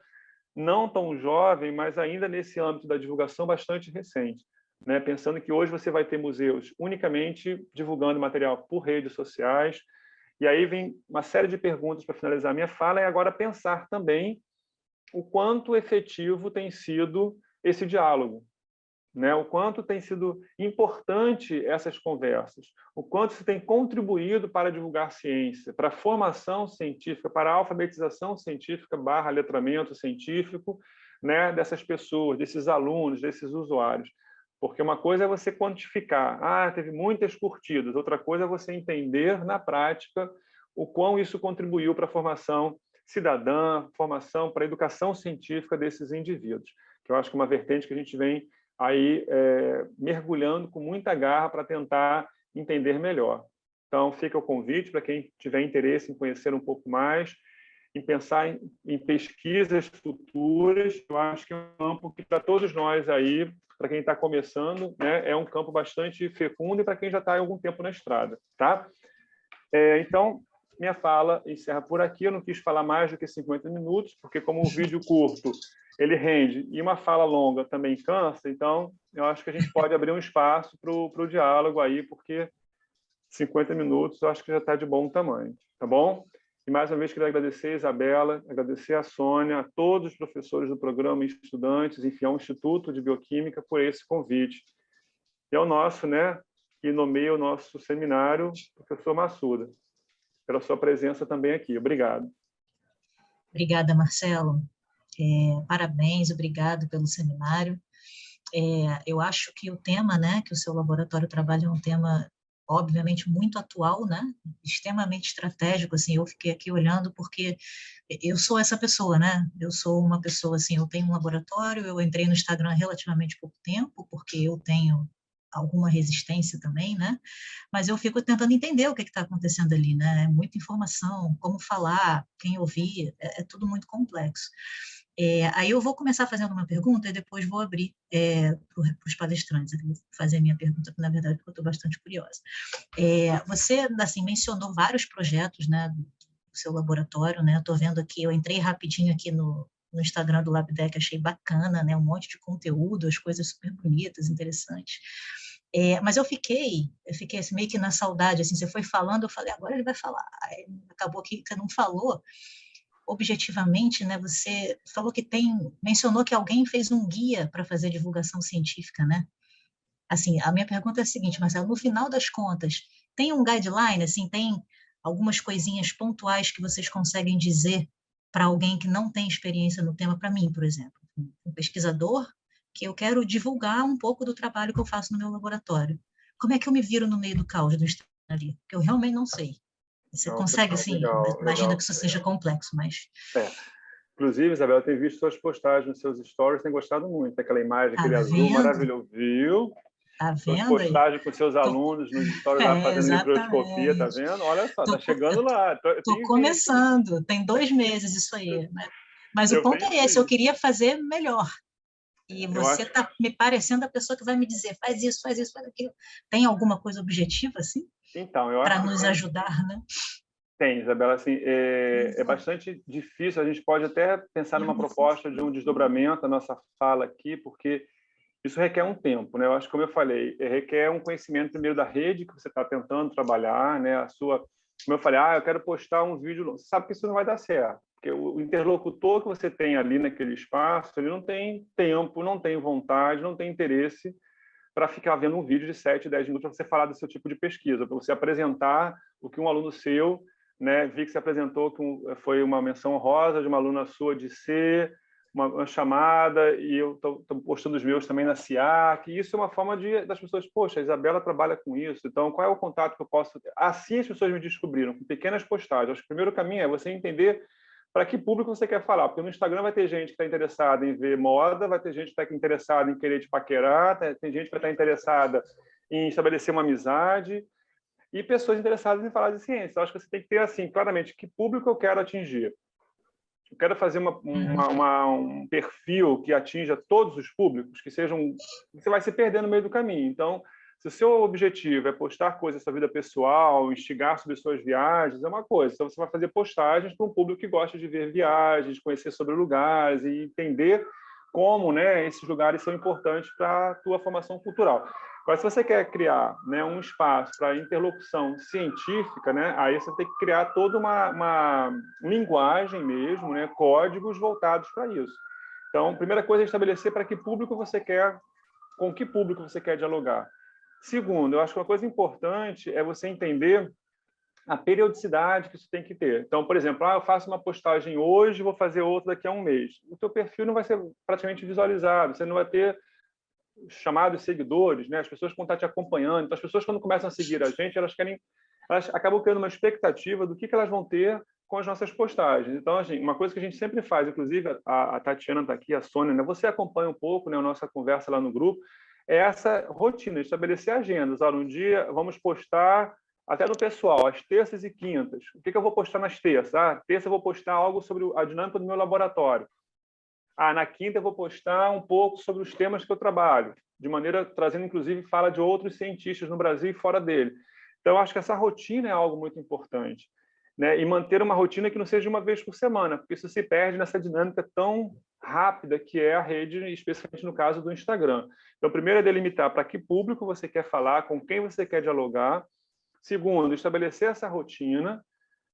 não tão jovem, mas ainda nesse âmbito da divulgação bastante recente. Né? Pensando que hoje você vai ter museus unicamente divulgando material por redes sociais, e aí vem uma série de perguntas para finalizar a minha fala, e agora pensar também o quanto efetivo tem sido esse diálogo, né? O quanto tem sido importante essas conversas, o quanto isso tem contribuído para divulgar ciência, para a formação científica, para a alfabetização científica / letramento científico, né, dessas pessoas, desses alunos, desses usuários. Porque uma coisa é você quantificar, teve muitas curtidas, outra coisa é você entender na prática o quão isso contribuiu para a formação cidadã, formação para a educação científica desses indivíduos, que eu acho que é uma vertente que a gente vem aí mergulhando com muita garra para tentar entender melhor. Então, fica o convite para quem tiver interesse em conhecer um pouco mais, em pensar em pesquisas futuras. Eu acho que é um campo que, para todos nós aí, para quem está começando, né, é um campo bastante fecundo, e para quem já está há algum tempo na estrada. Tá? Então, minha fala encerra por aqui. Eu não quis falar mais do que 50 minutos, porque como o vídeo curto ele rende e uma fala longa também cansa, então eu acho que a gente pode abrir um espaço para o diálogo aí, porque 50 minutos, eu acho que já está de bom tamanho, tá bom? E mais uma vez queria agradecer a Isabela, agradecer a Sônia, a todos os professores do programa e estudantes, enfim, ao Instituto de Bioquímica por esse convite. E ao nosso, né, que nomeia o nosso seminário, professor Massuda, pela sua presença também aqui. Obrigado. Obrigada, Marcelo. Parabéns, obrigado pelo seminário. Eu acho que o tema, né, que o seu laboratório trabalha é um tema, obviamente, muito atual, né, extremamente estratégico, assim, eu fiquei aqui olhando porque eu sou essa pessoa, né, eu sou uma pessoa, assim, eu tenho um laboratório, eu entrei no Instagram há relativamente pouco tempo, porque eu tenho alguma resistência também, né, mas eu fico tentando entender o que está acontecendo ali, né, é muita informação, como falar, quem ouvir, é tudo muito complexo. Aí eu vou começar fazendo uma pergunta e depois vou abrir para os palestrantes. Eu vou fazer a minha pergunta, na verdade, porque eu estou bastante curiosa. Você, assim, mencionou vários projetos, né, do seu laboratório, né? Estou vendo aqui, eu entrei rapidinho aqui no Instagram do LabDeck, achei bacana, né? Um monte de conteúdo, as coisas super bonitas, interessantes. Mas eu fiquei assim, meio que na saudade, assim, você foi falando, eu falei, agora ele vai falar. Aí, acabou que você não falou. Objetivamente, né, você falou que mencionou que alguém fez um guia para fazer divulgação científica, né? Assim, a minha pergunta é a seguinte, Marcelo, no final das contas, tem um guideline, assim, tem algumas coisinhas pontuais que vocês conseguem dizer para alguém que não tem experiência no tema, para mim, por exemplo, um pesquisador que eu quero divulgar um pouco do trabalho que eu faço no meu laboratório. Como é que eu me viro no meio do caos do Instagram ali? Porque eu realmente não sei. Você consegue, assim, imagina que isso seja complexo, mas... Inclusive, Isabela, eu tenho visto suas postagens nos seus stories, tenho gostado muito daquela imagem, aquele azul maravilhoso, viu? Tá Suas vendo aí? postagens com seus alunos nos stories lá fazendo microscopia, tá vendo? Olha só, tá chegando lá. Estou começando, tem 2 meses isso aí, né? Mas o ponto é esse, eu queria fazer melhor. E você está me parecendo a pessoa que vai me dizer, faz isso, faz aquilo. Tem alguma coisa objetiva, assim? Então, eu acho para nos ajudar, né? Tem, Isabela, assim, é bastante difícil, a gente pode até pensar numa proposta de um desdobramento da nossa fala aqui, porque isso requer um tempo, né? Eu acho que, como eu falei, requer um conhecimento primeiro da rede que você está tentando trabalhar, né? Como eu falei, eu quero postar um vídeo, você sabe que isso não vai dar certo, porque o interlocutor que você tem ali naquele espaço, ele não tem tempo, não tem vontade, não tem interesse para ficar vendo um vídeo de 7, 10 minutos para você falar do seu tipo de pesquisa, para você apresentar o que um aluno seu, né, vi que você apresentou que foi uma menção honrosa de uma aluna sua de ser uma chamada, e eu estou postando os meus também na CIAC, e isso é uma forma das pessoas, poxa, a Isabela trabalha com isso, então qual é o contato que eu posso ter? Assim as pessoas me descobriram, com pequenas postagens. Acho que o primeiro caminho é você entender para que público você quer falar, porque no Instagram vai ter gente que está interessada em ver moda, vai ter gente que está interessada em querer te paquerar, tem gente que vai estar interessada em estabelecer uma amizade, e pessoas interessadas em falar de ciência. Eu acho que você tem que ter, assim, claramente, que público eu quero atingir. Eu quero fazer um perfil que atinja todos os públicos, que sejam... Você vai se perder no meio do caminho. Então, se o seu objetivo é postar coisas da sua vida pessoal, instigar sobre suas viagens, é uma coisa. Então, você vai fazer postagens para um público que gosta de ver viagens, conhecer sobre lugares e entender como, né, esses lugares são importantes para a tua formação cultural. Agora, se você quer criar, né, um espaço para interlocução científica, né, aí você tem que criar toda uma linguagem mesmo, né, códigos voltados para isso. Então, a primeira coisa é estabelecer para que público você quer, com que público você quer dialogar. Segundo, eu acho que uma coisa importante é você entender a periodicidade que isso tem que ter. Então, por exemplo, eu faço uma postagem hoje, vou fazer outra daqui a um mês. O teu perfil não vai ser praticamente visualizado, você não vai ter chamados seguidores, né? As pessoas vão estar te acompanhando. Então, as pessoas, quando começam a seguir a gente, elas acabam criando uma expectativa do que elas vão ter com as nossas postagens. Então, assim, uma coisa que a gente sempre faz, inclusive a Tatiana está aqui, a Sônia, né? Você acompanha um pouco, né, a nossa conversa lá no grupo, é essa rotina, estabelecer agendas. Olha, um dia vamos postar, até no pessoal, às terças e quintas. O que eu vou postar nas terças? Terça eu vou postar algo sobre a dinâmica do meu laboratório. Na quinta eu vou postar um pouco sobre os temas que eu trabalho, de maneira trazendo, inclusive, fala de outros cientistas no Brasil e fora dele. Então, eu acho que essa rotina é algo muito importante, né? E manter uma rotina que não seja uma vez por semana, porque isso se perde nessa dinâmica tão rápida que é a rede, especialmente no caso do Instagram. Então, primeiro é delimitar para que público você quer falar, com quem você quer dialogar. Segundo, estabelecer essa rotina,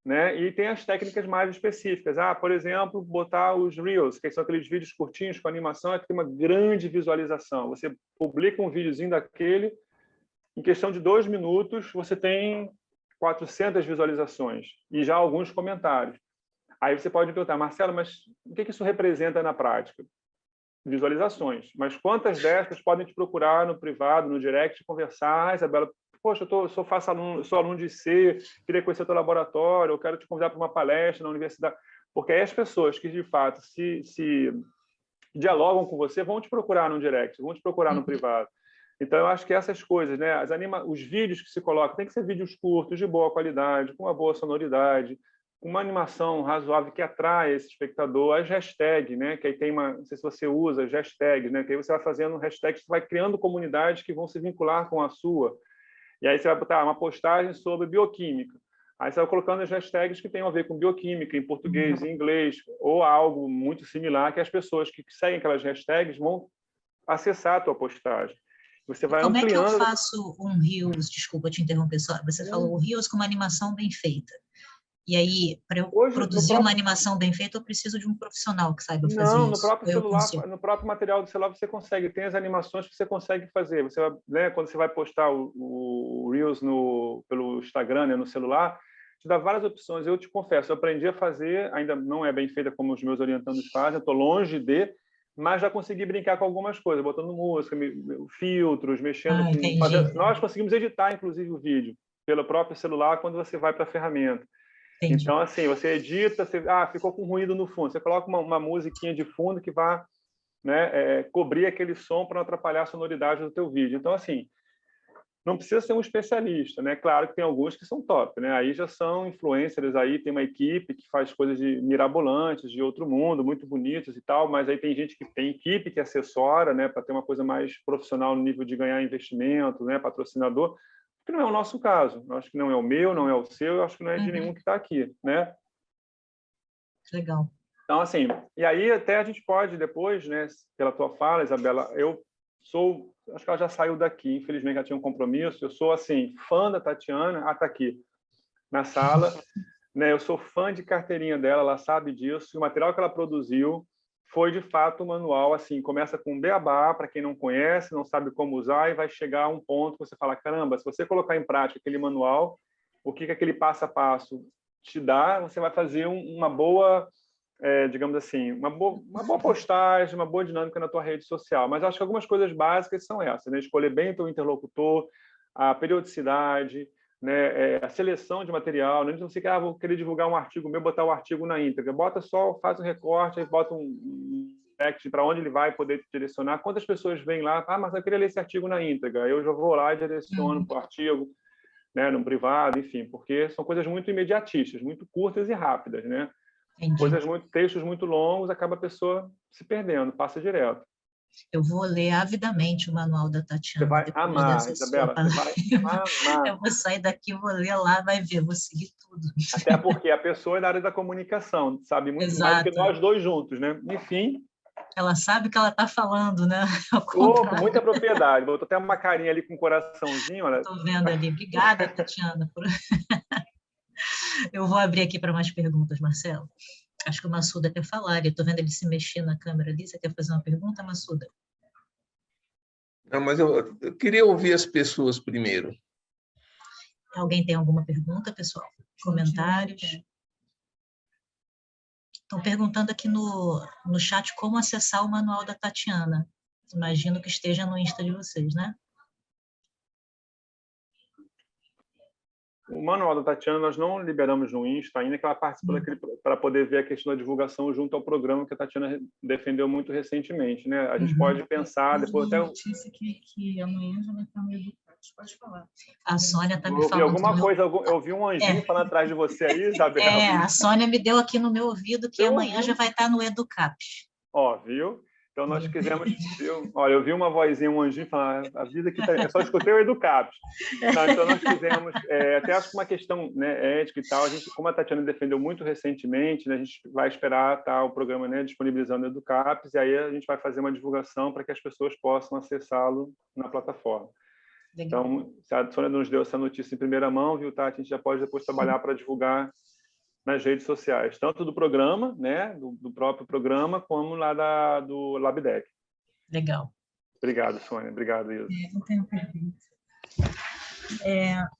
né? E tem as técnicas mais específicas. Por exemplo, botar os Reels, que são aqueles vídeos curtinhos com animação, que tem uma grande visualização. Você publica um videozinho daquele, em questão de 2 minutos, você tem 400 visualizações e já alguns comentários. Aí você pode me perguntar, Marcelo, mas o que isso representa na prática? Visualizações. Mas quantas dessas podem te procurar no privado, no direct, conversar? Isabela, poxa, sou aluno de IC, queria conhecer o teu laboratório, eu quero te convidar para uma palestra na universidade. Porque aí as pessoas que, de fato, se dialogam com você vão te procurar no direct, vão te procurar no privado. Então, eu acho que essas coisas, né? Os vídeos que se colocam, tem que ser vídeos curtos, de boa qualidade, com uma boa sonoridade, uma animação razoável que atrai esse espectador, as hashtags, né? Que aí tem não sei se você usa as hashtags, né? Que aí você vai fazendo hashtags, você vai criando comunidades que vão se vincular com a sua. E aí você vai botar uma postagem sobre bioquímica. Aí você vai colocando as hashtags que tenham a ver com bioquímica, em português, em inglês, ou algo muito similar, que as pessoas que seguem aquelas hashtags vão acessar a tua postagem. Você vai Como ampliando... é que eu faço um Reels? Desculpa te interromper só. Você falou o Reels com uma animação bem feita. E aí, para eu produzir uma animação bem feita, eu preciso de um profissional que saiba fazer isso. Não, no próprio celular, no próprio material do celular você consegue, tem as animações que você consegue fazer. Você vai, né, quando você vai postar o Reels pelo Instagram, né, no celular, te dá várias opções. Eu te confesso, eu aprendi a fazer, ainda não é bem feita como os meus orientandos fazem, estou longe mas já consegui brincar com algumas coisas, botando música, filtros, mexendo com... Nós conseguimos editar, inclusive, o vídeo pelo próprio celular quando você vai para a ferramenta. Entendi. Então, assim, você edita, ficou com ruído no fundo, você coloca uma musiquinha de fundo que vai, né, cobrir aquele som para não atrapalhar a sonoridade do teu vídeo. Então, assim, não precisa ser um especialista, né? Claro que tem alguns que são top, né? Aí já são influencers, aí tem uma equipe que faz coisas mirabolantes, de outro mundo, muito bonitas e tal, mas aí tem gente que tem equipe que assessora, né, para ter uma coisa mais profissional no nível de ganhar investimento, né, patrocinador, que não é o nosso caso. Eu acho que não é o meu, não é o seu, eu acho que não é de nenhum que está aqui, né? Legal. Então, assim, e aí até a gente pode depois, né, pela tua fala, Isabela, acho que ela já saiu daqui, infelizmente ela tinha um compromisso, eu sou, assim, fã da Tatiana, tá aqui, na sala, né, eu sou fã de carteirinha dela, ela sabe disso, e o material que ela produziu foi, de fato, um manual, assim, começa com beabá, para quem não conhece, não sabe como usar, e vai chegar a um ponto que você fala, caramba, se você colocar em prática aquele manual, o que aquele passo a passo te dá, você vai fazer uma boa, digamos assim, uma boa postagem, uma boa dinâmica na tua rede social. Mas acho que algumas coisas básicas são essas, né? Escolher bem o teu interlocutor, a periodicidade, né, a seleção de material. Não é você que vou querer divulgar um artigo meu, botar o artigo na íntegra. Bota só, faz um recorte, aí bota um direct para onde ele vai poder te direcionar. Quantas pessoas vêm lá? Mas eu queria ler esse artigo na íntegra. Eu já vou lá e direciono para o artigo, né, no privado, enfim, porque são coisas muito imediatistas, muito curtas e rápidas, né? Textos muito longos, acaba a pessoa se perdendo, passa direto. Eu vou ler avidamente o manual da Tatiana. Você vai amar, Isabela, você vai amar. Eu vou sair daqui, vou ler lá, vai ver, vou seguir tudo. Até porque a pessoa é da área da comunicação, sabe muito mais do que nós dois juntos, né? Enfim. Ela sabe o que ela está falando, né? Com muita propriedade. Botou até uma carinha ali com um coraçãozinho. Estou vendo ali. Obrigada, Tatiana. Eu vou abrir aqui para mais perguntas, Marcelo. Acho que o Massuda quer falar. Eu estou vendo ele se mexer na câmera ali. Você quer fazer uma pergunta, Massuda? Não, mas eu queria ouvir as pessoas primeiro. Alguém tem alguma pergunta, pessoal? Comentários? Estão perguntando aqui no chat como acessar o manual da Tatiana. Imagino que esteja no Insta de vocês, né? O manual da Tatiana nós não liberamos no Insta ainda, que ela participa para poder ver a questão da divulgação junto ao programa que a Tatiana defendeu muito recentemente, né? A gente pode pensar depois até... notícia que amanhã já vai estar no Educados, pode falar. A Sônia está me falando... Eu vi alguma coisa, eu vi um anjinho falando atrás de você aí, Isabela. A Sônia me deu aqui no meu ouvido que amanhã já vai estar no Educaps. Ó, viu? Então, nós quisemos... Olha, eu vi uma vozinha, um anjinho falando, a vida aqui eu só escutei o Educaps. Então, nós quisemos, até acho que uma questão, né, ética e tal, a gente, como a Tatiana defendeu muito recentemente, né, a gente vai esperar o programa, né, disponibilizando o Educaps, e aí a gente vai fazer uma divulgação para que as pessoas possam acessá-lo na plataforma. Legal. Então, se a Sônia nos deu essa notícia em primeira mão, viu, Tati, a gente já pode depois trabalhar para divulgar nas redes sociais, tanto do programa, né, do próprio programa, como lá do LabDeck. Legal. Obrigado, Sônia. Obrigado, Isa. Não tenho pergunta.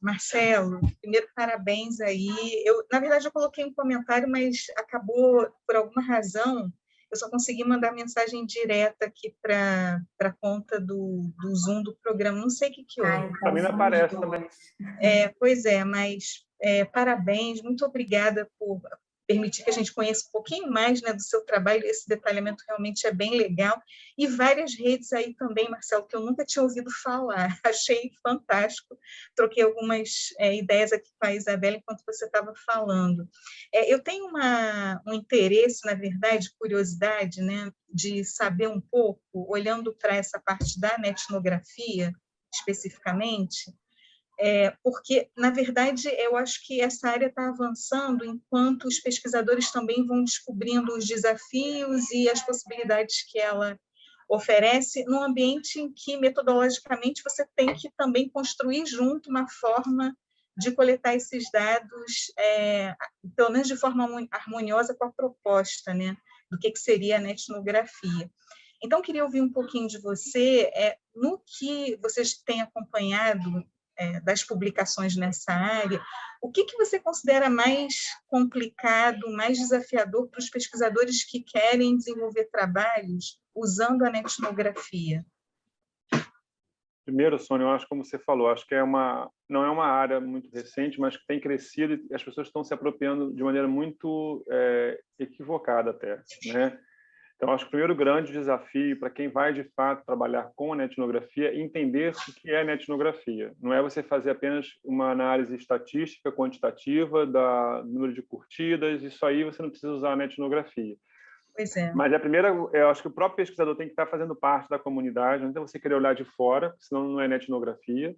Marcelo, primeiro, parabéns aí. Na verdade, eu coloquei um comentário, mas acabou, por alguma razão, eu só consegui mandar mensagem direta aqui para a conta do Zoom do programa. Não sei o que houve. Para mim não aparece também. Pois é, mas parabéns, muito obrigada por permitir que a gente conheça um pouquinho mais, né, do seu trabalho. Esse detalhamento realmente é bem legal. E várias redes aí também, Marcelo, que eu nunca tinha ouvido falar. Achei fantástico. Troquei algumas ideias aqui com a Isabela enquanto você estava falando. Eu tenho um interesse, na verdade, curiosidade, né, de saber um pouco, olhando para essa parte da etnografia, especificamente, porque, na verdade, eu acho que essa área está avançando enquanto os pesquisadores também vão descobrindo os desafios e as possibilidades que ela oferece, num ambiente em que, metodologicamente, você tem que também construir junto uma forma de coletar esses dados, pelo menos de forma harmoniosa com a proposta, né, do que seria a etnografia. Então, queria ouvir um pouquinho de você, no que vocês têm acompanhado das publicações nessa área, o que você considera mais complicado, mais desafiador para os pesquisadores que querem desenvolver trabalhos usando a etnografia? Primeiro, Sônia, eu acho, como você falou, acho que não é uma área muito recente, mas que tem crescido e as pessoas estão se apropriando de maneira muito equivocada até, né? Então, acho que o primeiro grande desafio para quem vai, de fato, trabalhar com a etnografia é entender o que é a etnografia. Não é você fazer apenas uma análise estatística, quantitativa, do número de curtidas, isso aí você não precisa usar a etnografia. Pois é. Mas a primeira, eu acho que o próprio pesquisador tem que estar fazendo parte da comunidade, não é você querer olhar de fora, senão não é etnografia.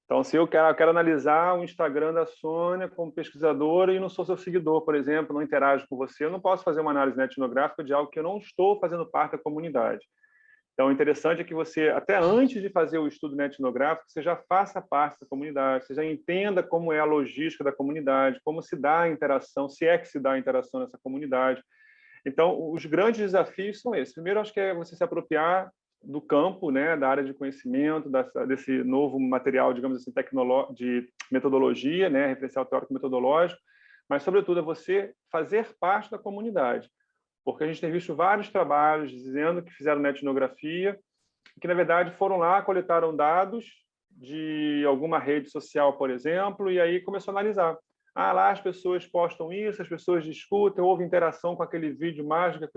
Então, se eu quero analisar o Instagram da Sônia como pesquisadora e não sou seu seguidor, por exemplo, não interajo com você, eu não posso fazer uma análise etnográfica de algo que eu não estou fazendo parte da comunidade. Então, o interessante é que você, até antes de fazer o estudo etnográfico, você já faça parte da comunidade, você já entenda como é a logística da comunidade, como se dá a interação, se é que se dá a interação nessa comunidade. Então, os grandes desafios são esses. Primeiro, acho que é você se apropriar do campo, né, da área de conhecimento, desse novo material, digamos assim, de metodologia, né, referencial teórico metodológico, mas, sobretudo, é você fazer parte da comunidade, porque a gente tem visto vários trabalhos dizendo que fizeram etnografia, que, na verdade, foram lá, coletaram dados de alguma rede social, por exemplo, e aí começou a analisar. Lá as pessoas postam isso, as pessoas discutem, houve interação com aquele vídeo mágico,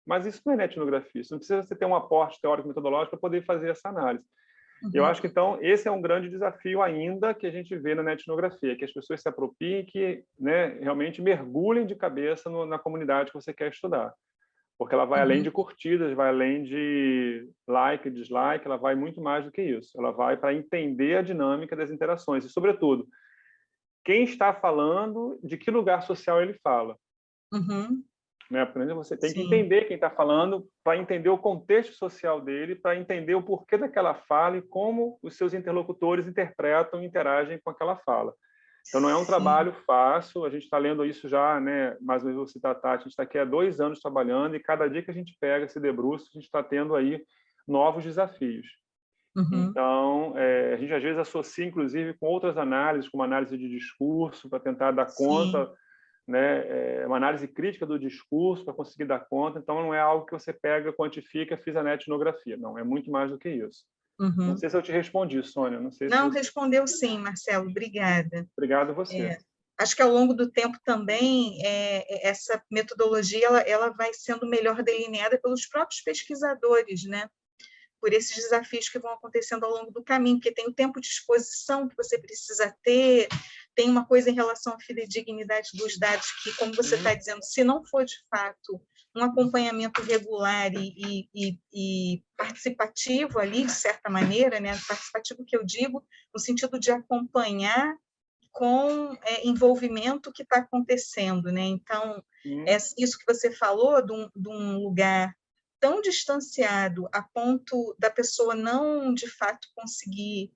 Mas isso não é etnografia, isso não precisa você ter um aporte teórico-metodológico para poder fazer essa análise. Uhum. Eu acho que, então, esse é um grande desafio ainda que a gente vê na etnografia, que as pessoas se apropriem, que, né, realmente mergulhem de cabeça na comunidade que você quer estudar. Porque ela vai além de curtidas, vai além de like, dislike, ela vai muito mais do que isso. Ela vai para entender a dinâmica das interações e, sobretudo, quem está falando, de que lugar social ele fala. Uhum. Né? Porque você tem que Sim. entender quem está falando para entender o contexto social dele, para entender o porquê daquela fala e como os seus interlocutores interpretam e interagem com aquela fala. Então, não é um trabalho fácil, a gente está lendo isso já, né? Mais uma vez vou citar a Tati, a gente está aqui há 2 anos trabalhando e cada dia que a gente pega esse debruço, a gente está tendo aí novos desafios. Uhum. Então, a gente às vezes associa, inclusive, com outras análises, como análise de discurso, para tentar dar conta, né, uma análise crítica do discurso para conseguir dar conta. Então, não é algo que você pega, quantifica, fiz a etnografia. Não, é muito mais do que isso. Uhum. Não sei se eu te respondi, Sônia. Não, respondeu sim, Marcelo. Obrigada. Obrigado a você. Acho que ao longo do tempo também essa metodologia ela vai sendo melhor delineada pelos próprios pesquisadores, né? Por esses desafios que vão acontecendo ao longo do caminho, porque tem o tempo de exposição que você precisa ter, tem uma coisa em relação à fidedignidade dos dados que, como você está dizendo, se não for de fato um acompanhamento regular e participativo ali, de certa maneira, né? Participativo que eu digo, no sentido de acompanhar com envolvimento que está acontecendo, né? Então, isso que você falou de um lugar tão distanciado a ponto da pessoa não, de fato, conseguir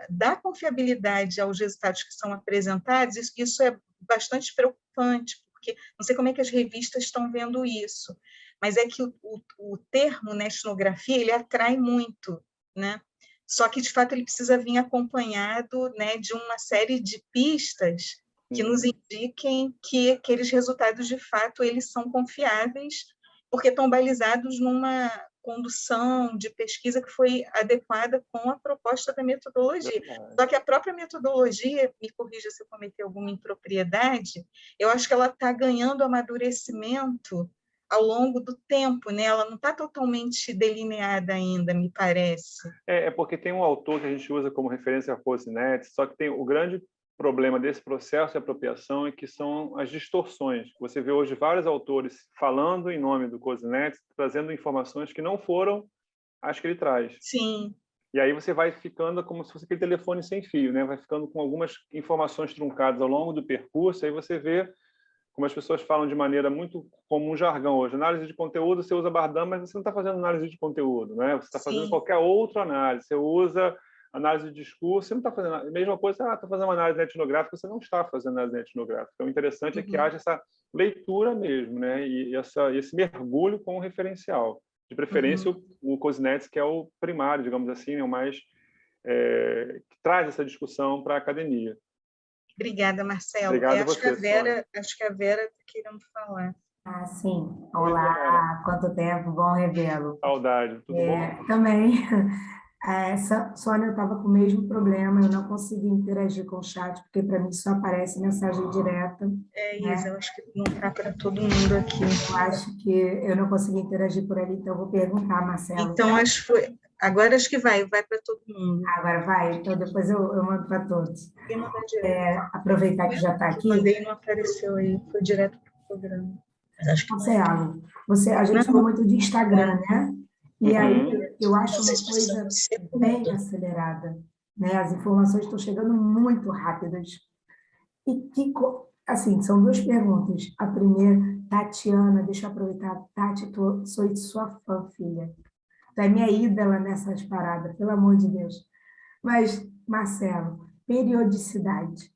dá confiabilidade aos resultados que são apresentados, isso é bastante preocupante, porque não sei como é que as revistas estão vendo isso, mas é que o termo, né, etnografia, ele atrai muito, né? Só que, de fato, ele precisa vir acompanhado, né, de uma série de pistas que nos indiquem que aqueles resultados, de fato, eles são confiáveis, porque estão balizados numa condução de pesquisa que foi adequada com a proposta da metodologia. Só que a própria metodologia, me corrija se eu cometer alguma impropriedade, eu acho que ela está ganhando amadurecimento ao longo do tempo, né? Ela não está totalmente delineada ainda, me parece. É porque tem um autor que a gente usa como referência a Cosinete, só que tem o grande problema desse processo de apropriação é que são as distorções. Você vê hoje vários autores falando em nome do Cosinete, trazendo informações que não foram as que ele traz. Sim. E aí você vai ficando como se fosse aquele telefone sem fio, né? Vai ficando com algumas informações truncadas ao longo do percurso, aí você vê como as pessoas falam de maneira muito como um jargão hoje. Análise de conteúdo, você usa Bardam, mas você não está fazendo análise de conteúdo, né? Você está fazendo qualquer outra análise. Você usa análise de discurso, você não está fazendo a mesma coisa, está fazendo uma análise etnográfica, você não está fazendo análise etnográfica. Então, o interessante é que haja essa leitura mesmo, né? E esse mergulho com o referencial. De preferência, o Cosinete, que é o primário, digamos assim, é o mais que traz essa discussão para a academia. Obrigada, Marcelo. Obrigado a você, acho que a Vera está querendo falar. Ah, sim. Olá, quanto tempo, bom revê-lo. Saudade, tudo bom? Também. Sônia, eu estava com o mesmo problema, eu não consegui interagir com o chat, porque para mim só aparece mensagem direta. Isa, eu acho que não está para todo mundo aqui. Eu acho que eu não consegui interagir por ali, então eu vou perguntar, Marcelo. Então, agora acho que vai para todo mundo. Agora vai, então depois eu mando para todos. Aproveitar que já está aqui. Mandei e não apareceu aí, foi direto para o programa. Marcelo, a gente falou muito de Instagram, né? E aí eu acho uma coisa bem acelerada, né? As informações estão chegando muito rápidas. E assim, são duas perguntas. A primeira, Tatiana, deixa eu aproveitar. Tati, sou sua fã, filha. Tu é minha ídola nessas paradas, pelo amor de Deus. Mas, Marcelo, periodicidade.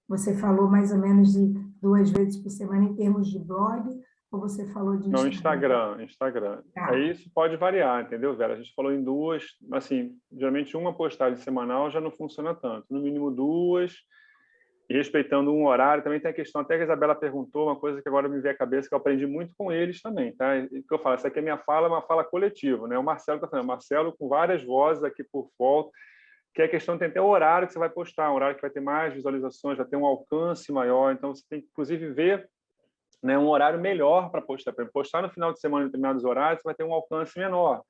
Você falou mais ou menos de 2 vezes por semana em termos de blog, ou você falou de Instagram? Não, Instagram. Tá. Aí isso pode variar, entendeu, Vera? A gente falou em 2, assim, geralmente uma postagem semanal já não funciona tanto. No mínimo 2, e respeitando um horário. Também tem a questão, até que a Isabela perguntou, uma coisa que agora me veio à cabeça, que eu aprendi muito com eles também, tá? E que eu falo, essa aqui é minha fala, é uma fala coletiva, né? O Marcelo está falando, Marcelo com várias vozes aqui por volta, que é a questão tem até o horário que você vai postar, um horário que vai ter mais visualizações, vai ter um alcance maior, então você tem que, inclusive, ver, né, um horário melhor para postar. Para postar no final de semana em determinados horários, você vai ter um alcance menor.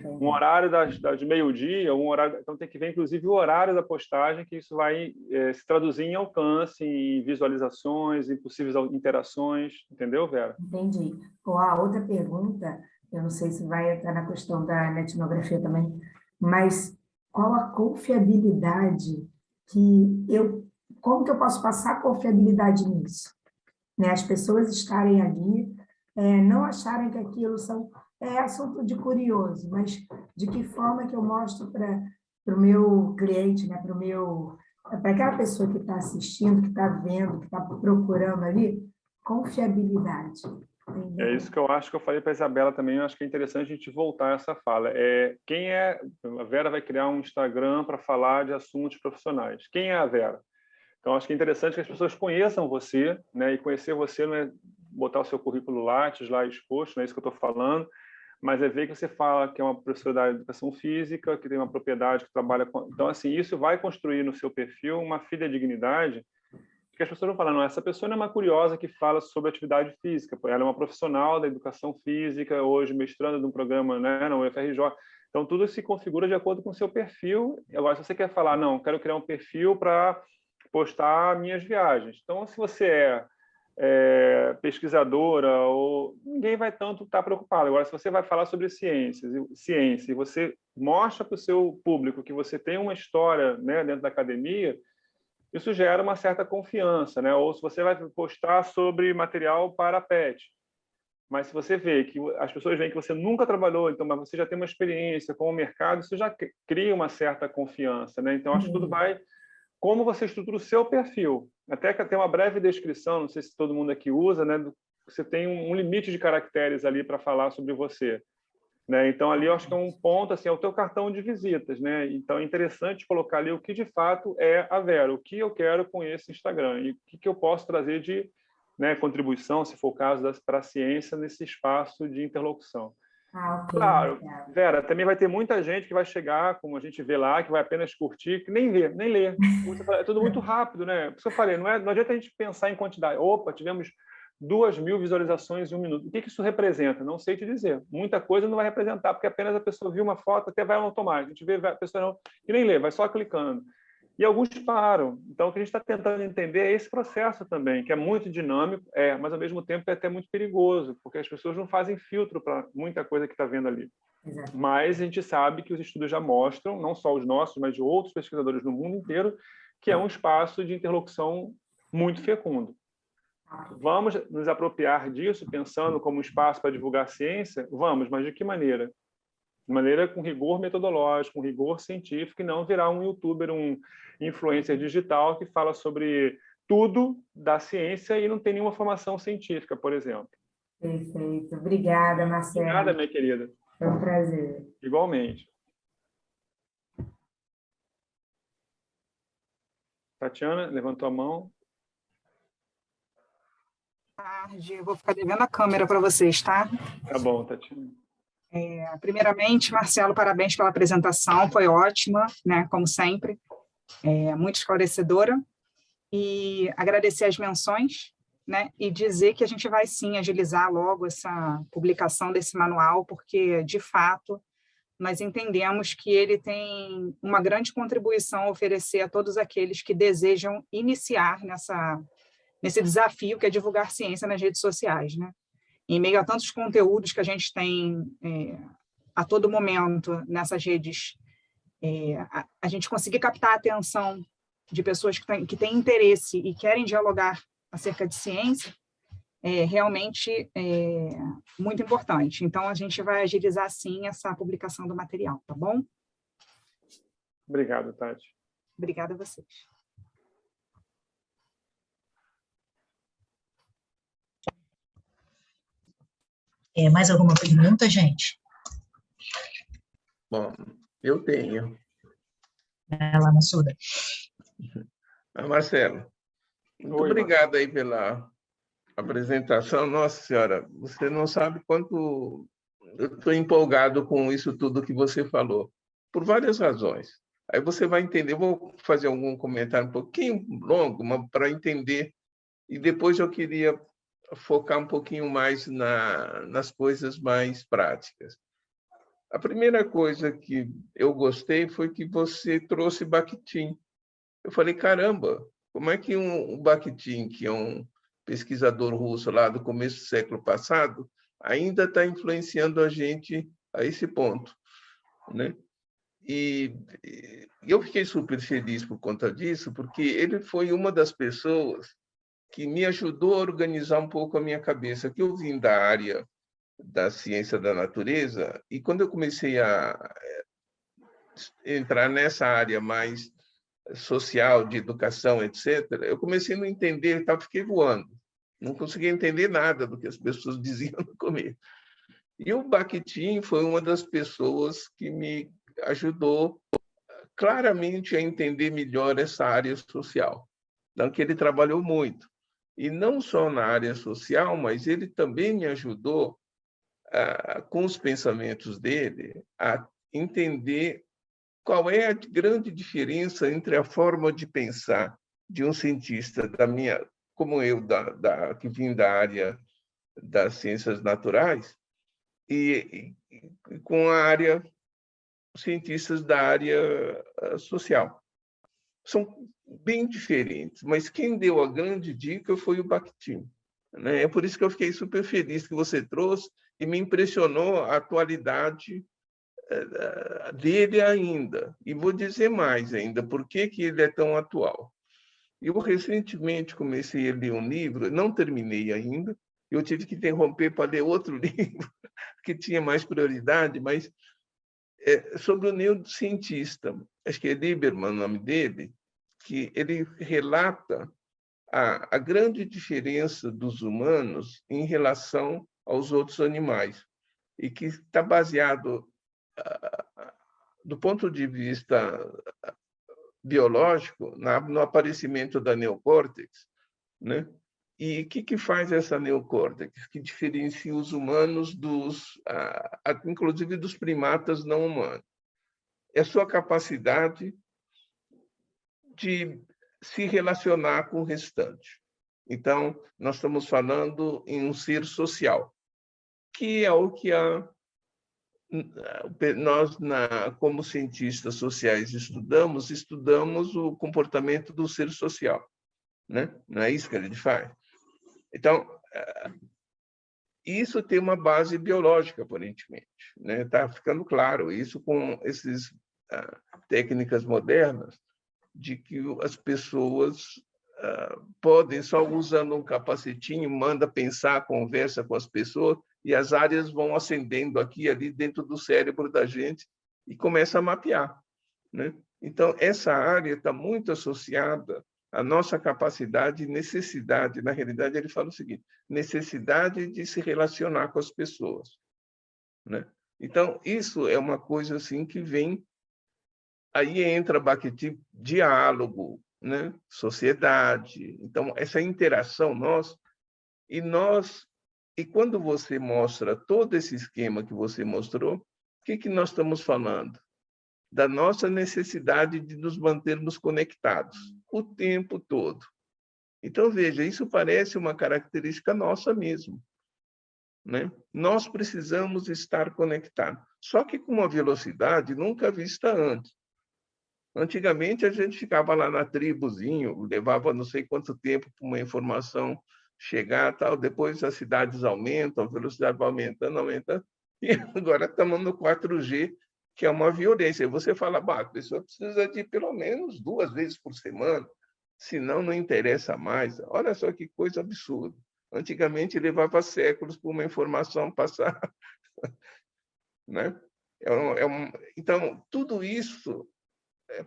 Um horário de meio-dia, um horário, então tem que ver, inclusive, o horário da postagem, que isso vai se traduzir em alcance, em visualizações, em possíveis interações, entendeu, Vera? Entendi. A outra pergunta, eu não sei se vai entrar na questão da etnografia também, mas qual a confiabilidade como que eu posso passar confiabilidade nisso? Né? As pessoas estarem ali, não acharem que aquilo é assunto de curioso, mas de que forma que eu mostro para o meu cliente, né? Para aquela pessoa que está assistindo, que está vendo, que está procurando ali, confiabilidade. Entendeu? É isso que eu acho que eu falei para a Isabela também, eu acho que é interessante a gente voltar a essa fala. A Vera vai criar um Instagram para falar de assuntos profissionais. Quem é a Vera? Então, acho que é interessante que as pessoas conheçam você, né? E conhecer você não é botar o seu currículo Lattes lá exposto, não é isso que eu estou falando, mas é ver que você fala que é uma professora da educação física, que tem uma propriedade, que trabalha com... Então, assim, isso vai construir no seu perfil uma fidedignidade, que as pessoas vão falar, não, essa pessoa não é uma curiosa que fala sobre atividade física, ela é uma profissional da educação física, hoje mestrando de um programa, né, na UFRJ. Então, tudo se configura de acordo com o seu perfil. Agora, se você quer falar, não, quero criar um perfil para postar minhas viagens. Então, se você é pesquisadora, ou ninguém vai tanto estar preocupado. Agora, se você vai falar sobre ciência, e você mostra para o seu público que você tem uma história, né, dentro da academia, isso gera uma certa confiança, né? Ou se você vai postar sobre material para PET, Mas se você vê que as pessoas veem que você nunca trabalhou, então, mas você já tem uma experiência com o mercado, isso já cria uma certa confiança, né? Então, acho que tudo vai como você estrutura o seu perfil. Até que tem uma breve descrição, não sei se todo mundo aqui usa, né? Você tem um limite de caracteres ali para falar sobre você, né? Então, ali eu acho que é um ponto, assim, é o teu cartão de visitas, né? Então, é interessante colocar ali o que de fato é a Vera, o que eu quero com esse Instagram e o que eu posso trazer de, né, contribuição, se for o caso, para a ciência nesse espaço de interlocução. Ok. Claro, Vera, também vai ter muita gente que vai chegar, como a gente vê lá, que vai apenas curtir, que nem vê, nem lê. É tudo muito rápido, né? Por isso que eu falei, não adianta a gente pensar em quantidade. Opa, tivemos 2.000 visualizações em 1 minuto. O que isso representa? Não sei te dizer. Muita coisa não vai representar, porque apenas a pessoa viu uma foto, até vai no automático. A gente vê a pessoa não, que nem lê, vai só clicando. E alguns param. Então, o que a gente está tentando entender é esse processo também, que é muito dinâmico, mas, ao mesmo tempo, é até muito perigoso, porque as pessoas não fazem filtro para muita coisa que está vendo ali. Exato. Mas a gente sabe que os estudos já mostram, não só os nossos, mas de outros pesquisadores no mundo inteiro, que é um espaço de interlocução muito fecundo. Vamos nos apropriar disso, pensando como um espaço para divulgar ciência? Vamos, mas de que maneira? De maneira com rigor metodológico, com rigor científico, e não virar um youtuber, um influencer digital que fala sobre tudo da ciência e não tem nenhuma formação científica, por exemplo. Perfeito. Obrigada, Marcelo. Obrigada, minha querida. Foi um prazer. Igualmente. Tatiana, levantou a mão. Boa tarde, eu vou ficar devendo a câmera para vocês, tá? Tá bom, Tatiana. Primeiramente, Marcelo, parabéns pela apresentação, foi ótima, né, como sempre, muito esclarecedora, e agradecer as menções, né, e dizer que a gente vai, sim, agilizar logo essa publicação desse manual, porque, de fato, nós entendemos que ele tem uma grande contribuição a oferecer a todos aqueles que desejam iniciar nesse desafio que é divulgar ciência nas redes sociais, né? Em meio a tantos conteúdos que a gente tem a todo momento nessas redes, a gente conseguir captar a atenção de pessoas que têm interesse e querem dialogar acerca de ciência realmente muito importante. Então, a gente vai agilizar, sim, essa publicação do material, tá bom? Obrigado, Tati. Obrigada a vocês. Mais alguma pergunta, gente? Bom, eu tenho. Vai lá, Massuda. Marcelo, muito obrigado aí pela apresentação. Nossa Senhora, você não sabe quanto eu estou empolgado com isso tudo que você falou, por várias razões. Aí você vai entender, eu vou fazer algum comentário um pouquinho longo, mas para entender, e depois eu queria focar um pouquinho mais nas coisas mais práticas. A primeira coisa que eu gostei foi que você trouxe Bakhtin. Eu falei, caramba, como é que um Bakhtin, que é um pesquisador russo lá do começo do século passado, ainda está influenciando a gente a esse ponto, né? E eu fiquei super feliz por conta disso, porque ele foi uma das pessoas que me ajudou a organizar um pouco a minha cabeça, que eu vim da área da ciência da natureza, e quando eu comecei a entrar nessa área mais social, de educação, etc., eu comecei a não entender, fiquei voando. Não conseguia entender nada do que as pessoas diziam no começo. E o Bakhtin foi uma das pessoas que me ajudou claramente a entender melhor essa área social. Então, que ele trabalhou muito. E não só na área social, mas ele também me ajudou, com os pensamentos dele, a entender qual é a grande diferença entre a forma de pensar de um cientista como eu, que vim da área das ciências naturais, e com cientistas da área social. São bem diferentes, mas quem deu a grande dica foi o Bakhtin, né? É por isso que eu fiquei super feliz que você trouxe e me impressionou a atualidade dele ainda. E vou dizer mais ainda, por que ele é tão atual. Eu recentemente comecei a ler um livro, não terminei ainda, Eu tive que interromper para ler outro livro, que tinha mais prioridade, mas sobre o neurocientista, acho que é Lieberman o nome dele, que ele relata a grande diferença dos humanos em relação aos outros animais, e que está baseado, do ponto de vista biológico, no aparecimento da neocórtex, né? E o que faz essa neocórtex? Que diferencia os humanos inclusive dos primatas não humanos? É a sua capacidade de se relacionar com o restante. Então, nós estamos falando em um ser social, que é o que nós, como cientistas sociais, estudamos o comportamento do ser social, né? Não é isso que a gente faz? Então, isso tem uma base biológica, aparentemente, né? Está ficando claro isso com essas técnicas modernas, de que as pessoas podem, só usando um capacetinho, manda pensar, conversa com as pessoas, e as áreas vão acendendo aqui e ali dentro do cérebro da gente e começa a mapear, né? Então, essa área está muito associada à nossa capacidade e necessidade. Na realidade, ele fala o seguinte: necessidade de se relacionar com as pessoas, né? Então, isso é uma coisa assim que vem. Aí entra Bakhtin, diálogo, né? Sociedade. Então, essa interação e quando você mostra todo esse esquema que você mostrou, o que nós estamos falando? Da nossa necessidade de nos mantermos conectados o tempo todo. Então, veja, isso parece uma característica nossa mesmo, né? Nós precisamos estar conectados, só que com uma velocidade nunca vista antes. Antigamente, a gente ficava lá na tribuzinho, levava não sei quanto tempo para uma informação chegar, tal. Depois as cidades aumentam, a velocidade vai aumentando, e agora estamos no 4G, que é uma violência. E você fala, a pessoa precisa de pelo menos 2 vezes por semana, senão não interessa mais. Olha só que coisa absurda. Antigamente, levava séculos para uma informação passar. Né? Então, tudo isso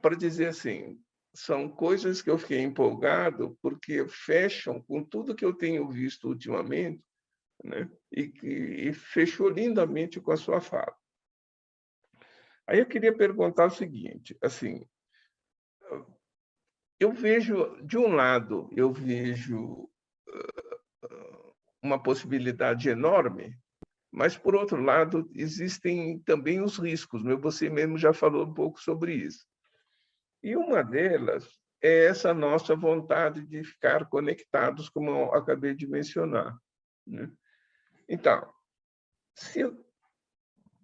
para dizer assim, são coisas que eu fiquei empolgado porque fecham com tudo que eu tenho visto ultimamente, né? E fechou lindamente com a sua fala. Aí eu queria perguntar o seguinte, assim, eu vejo, de um lado, eu vejo uma possibilidade enorme, mas, por outro lado, existem também os riscos, né? Você mesmo já falou um pouco sobre isso. E uma delas é essa nossa vontade de ficar conectados, como eu acabei de mencionar, né? Então,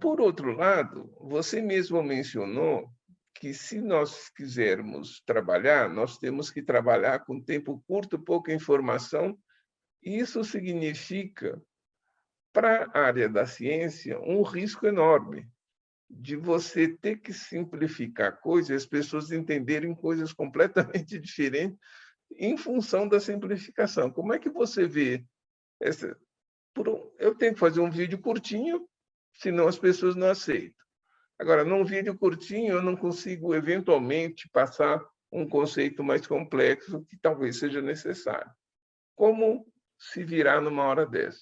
por outro lado, você mesmo mencionou que, se nós quisermos trabalhar, nós temos que trabalhar com tempo curto, pouca informação, e isso significa, para a área da ciência, um risco enorme de você ter que simplificar coisas e as pessoas entenderem coisas completamente diferentes em função da simplificação. Como é que você vê essa? Eu tenho que fazer um vídeo curtinho, senão as pessoas não aceitam. Agora, num vídeo curtinho, eu não consigo, eventualmente, passar um conceito mais complexo que talvez seja necessário. Como se virar numa hora dessa?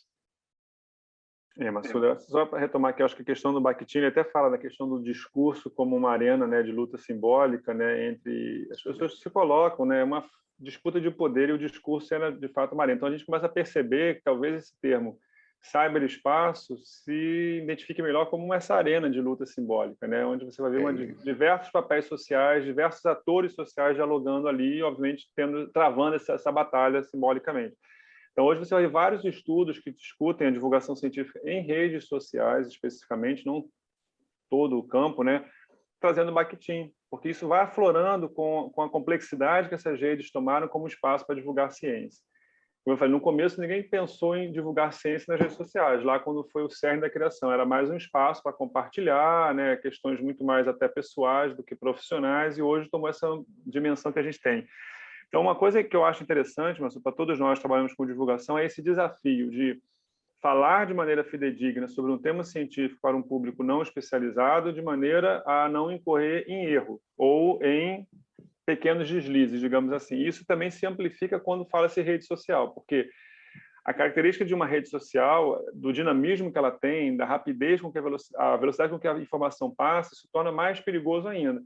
Massuda, só para retomar aqui, acho que a questão do Bakhtin, ele até fala da questão do discurso como uma arena, né, de luta simbólica, né, entre as pessoas se colocam, né, uma disputa de poder, e o discurso era de fato uma arena. Então a gente começa a perceber que talvez esse termo cyberespaço se identifique melhor como essa arena de luta simbólica, né, onde você vai ver diversos papéis sociais, diversos atores sociais dialogando ali, obviamente travando essa batalha simbolicamente. Então, hoje você vai ver vários estudos que discutem a divulgação científica em redes sociais, especificamente, não todo o campo, né, trazendo Bakhtin, porque isso vai aflorando com a complexidade que essas redes tomaram como espaço para divulgar ciência. Como eu falei, no começo ninguém pensou em divulgar ciência nas redes sociais, lá quando foi o cerne da criação, era mais um espaço para compartilhar, né, questões muito mais até pessoais do que profissionais, e hoje tomou essa dimensão que a gente tem. Então, uma coisa que eu acho interessante, mas para todos nós que trabalhamos com divulgação, é esse desafio de falar de maneira fidedigna sobre um tema científico para um público não especializado, de maneira a não incorrer em erro ou em pequenos deslizes, digamos assim. Isso também se amplifica quando fala-se rede social, porque a característica de uma rede social, do dinamismo que ela tem, da rapidez com que a velocidade com que a informação passa, se torna mais perigoso ainda.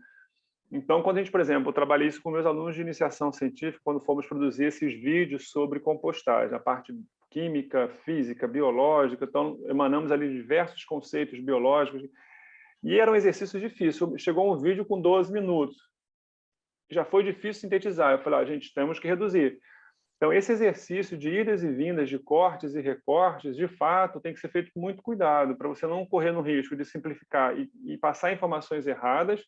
Então, quando a gente, por exemplo, eu trabalhei isso com meus alunos de iniciação científica, quando fomos produzir esses vídeos sobre compostagem, a parte química, física, biológica, então emanamos ali diversos conceitos biológicos, e era um exercício difícil. Chegou um vídeo com 12 minutos, já foi difícil sintetizar. Eu falei, gente, temos que reduzir. Então, esse exercício de idas e vindas, de cortes e recortes, de fato, tem que ser feito com muito cuidado, para você não correr no risco de simplificar e passar informações erradas,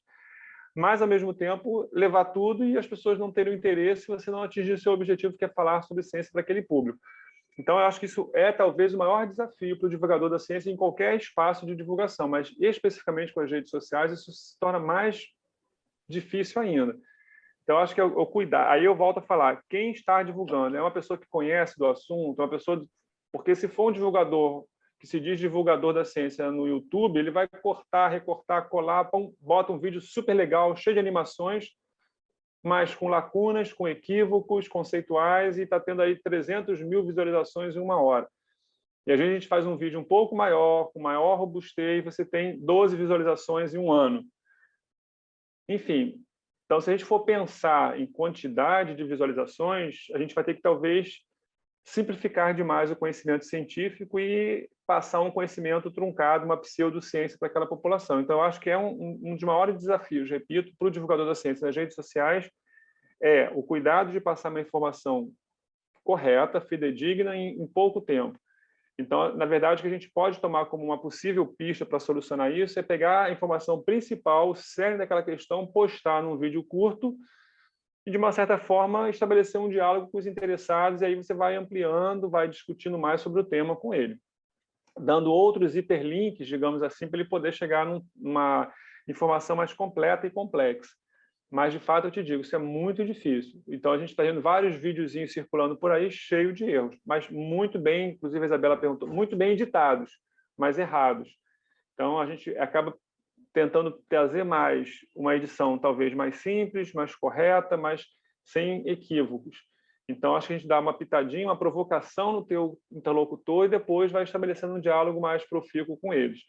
mas, ao mesmo tempo, levar tudo e as pessoas não terem o interesse se você não atingir o seu objetivo, que é falar sobre ciência para aquele público. Então, eu acho que isso é, talvez, o maior desafio para o divulgador da ciência em qualquer espaço de divulgação, mas, especificamente com as redes sociais, isso se torna mais difícil ainda. Então, acho que o cuidar. Aí eu volto a falar, quem está divulgando é uma pessoa que conhece do assunto, uma pessoa... Porque se for um divulgador que se diz divulgador da ciência no YouTube, ele vai cortar, recortar, colar, bota um vídeo super legal, cheio de animações, mas com lacunas, com equívocos conceituais, e está tendo aí 300 mil visualizações em 1 hora. E às vezes a gente faz um vídeo um pouco maior, com maior robustez, e você tem 12 visualizações em 1 ano. Enfim, então, se a gente for pensar em quantidade de visualizações, a gente vai ter que, talvez, simplificar demais o conhecimento científico e passar um conhecimento truncado, uma pseudociência para aquela população. Então, eu acho que é um dos maiores desafios, repito, para o divulgador da ciência nas redes sociais, é o cuidado de passar uma informação correta, fidedigna, em pouco tempo. Então, na verdade, o que a gente pode tomar como uma possível pista para solucionar isso é pegar a informação principal, o cerne daquela questão, postar num vídeo curto e, de uma certa forma, estabelecer um diálogo com os interessados, e aí você vai ampliando, vai discutindo mais sobre o tema com ele, dando outros hiperlinks, digamos assim, para ele poder chegar numa informação mais completa e complexa. Mas, de fato, eu te digo, isso é muito difícil. Então, a gente está vendo vários videozinhos circulando por aí, cheio de erros, mas muito bem, inclusive a Isabela perguntou, muito bem editados, mas errados. Então, a gente acaba tentando trazer mais uma edição talvez mais simples, mais correta, mas sem equívocos. Então, acho que a gente dá uma pitadinha, uma provocação no teu interlocutor e depois vai estabelecendo um diálogo mais profícuo com eles.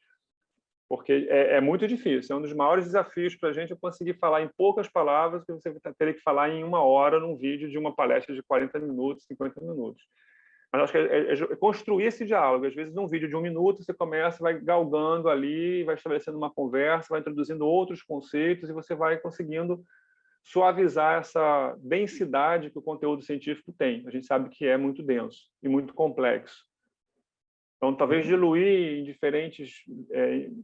Porque é muito difícil, é um dos maiores desafios para a gente conseguir falar em poucas palavras que você teria que falar em 1 hora num vídeo de uma palestra de 40 minutos, 50 minutos. Mas acho que é construir esse diálogo. Às vezes, num vídeo de 1 minuto, você começa, vai galgando ali, vai estabelecendo uma conversa, vai introduzindo outros conceitos e você vai conseguindo suavizar essa densidade que o conteúdo científico tem. A gente sabe que é muito denso e muito complexo. Então, talvez diluir em diferentes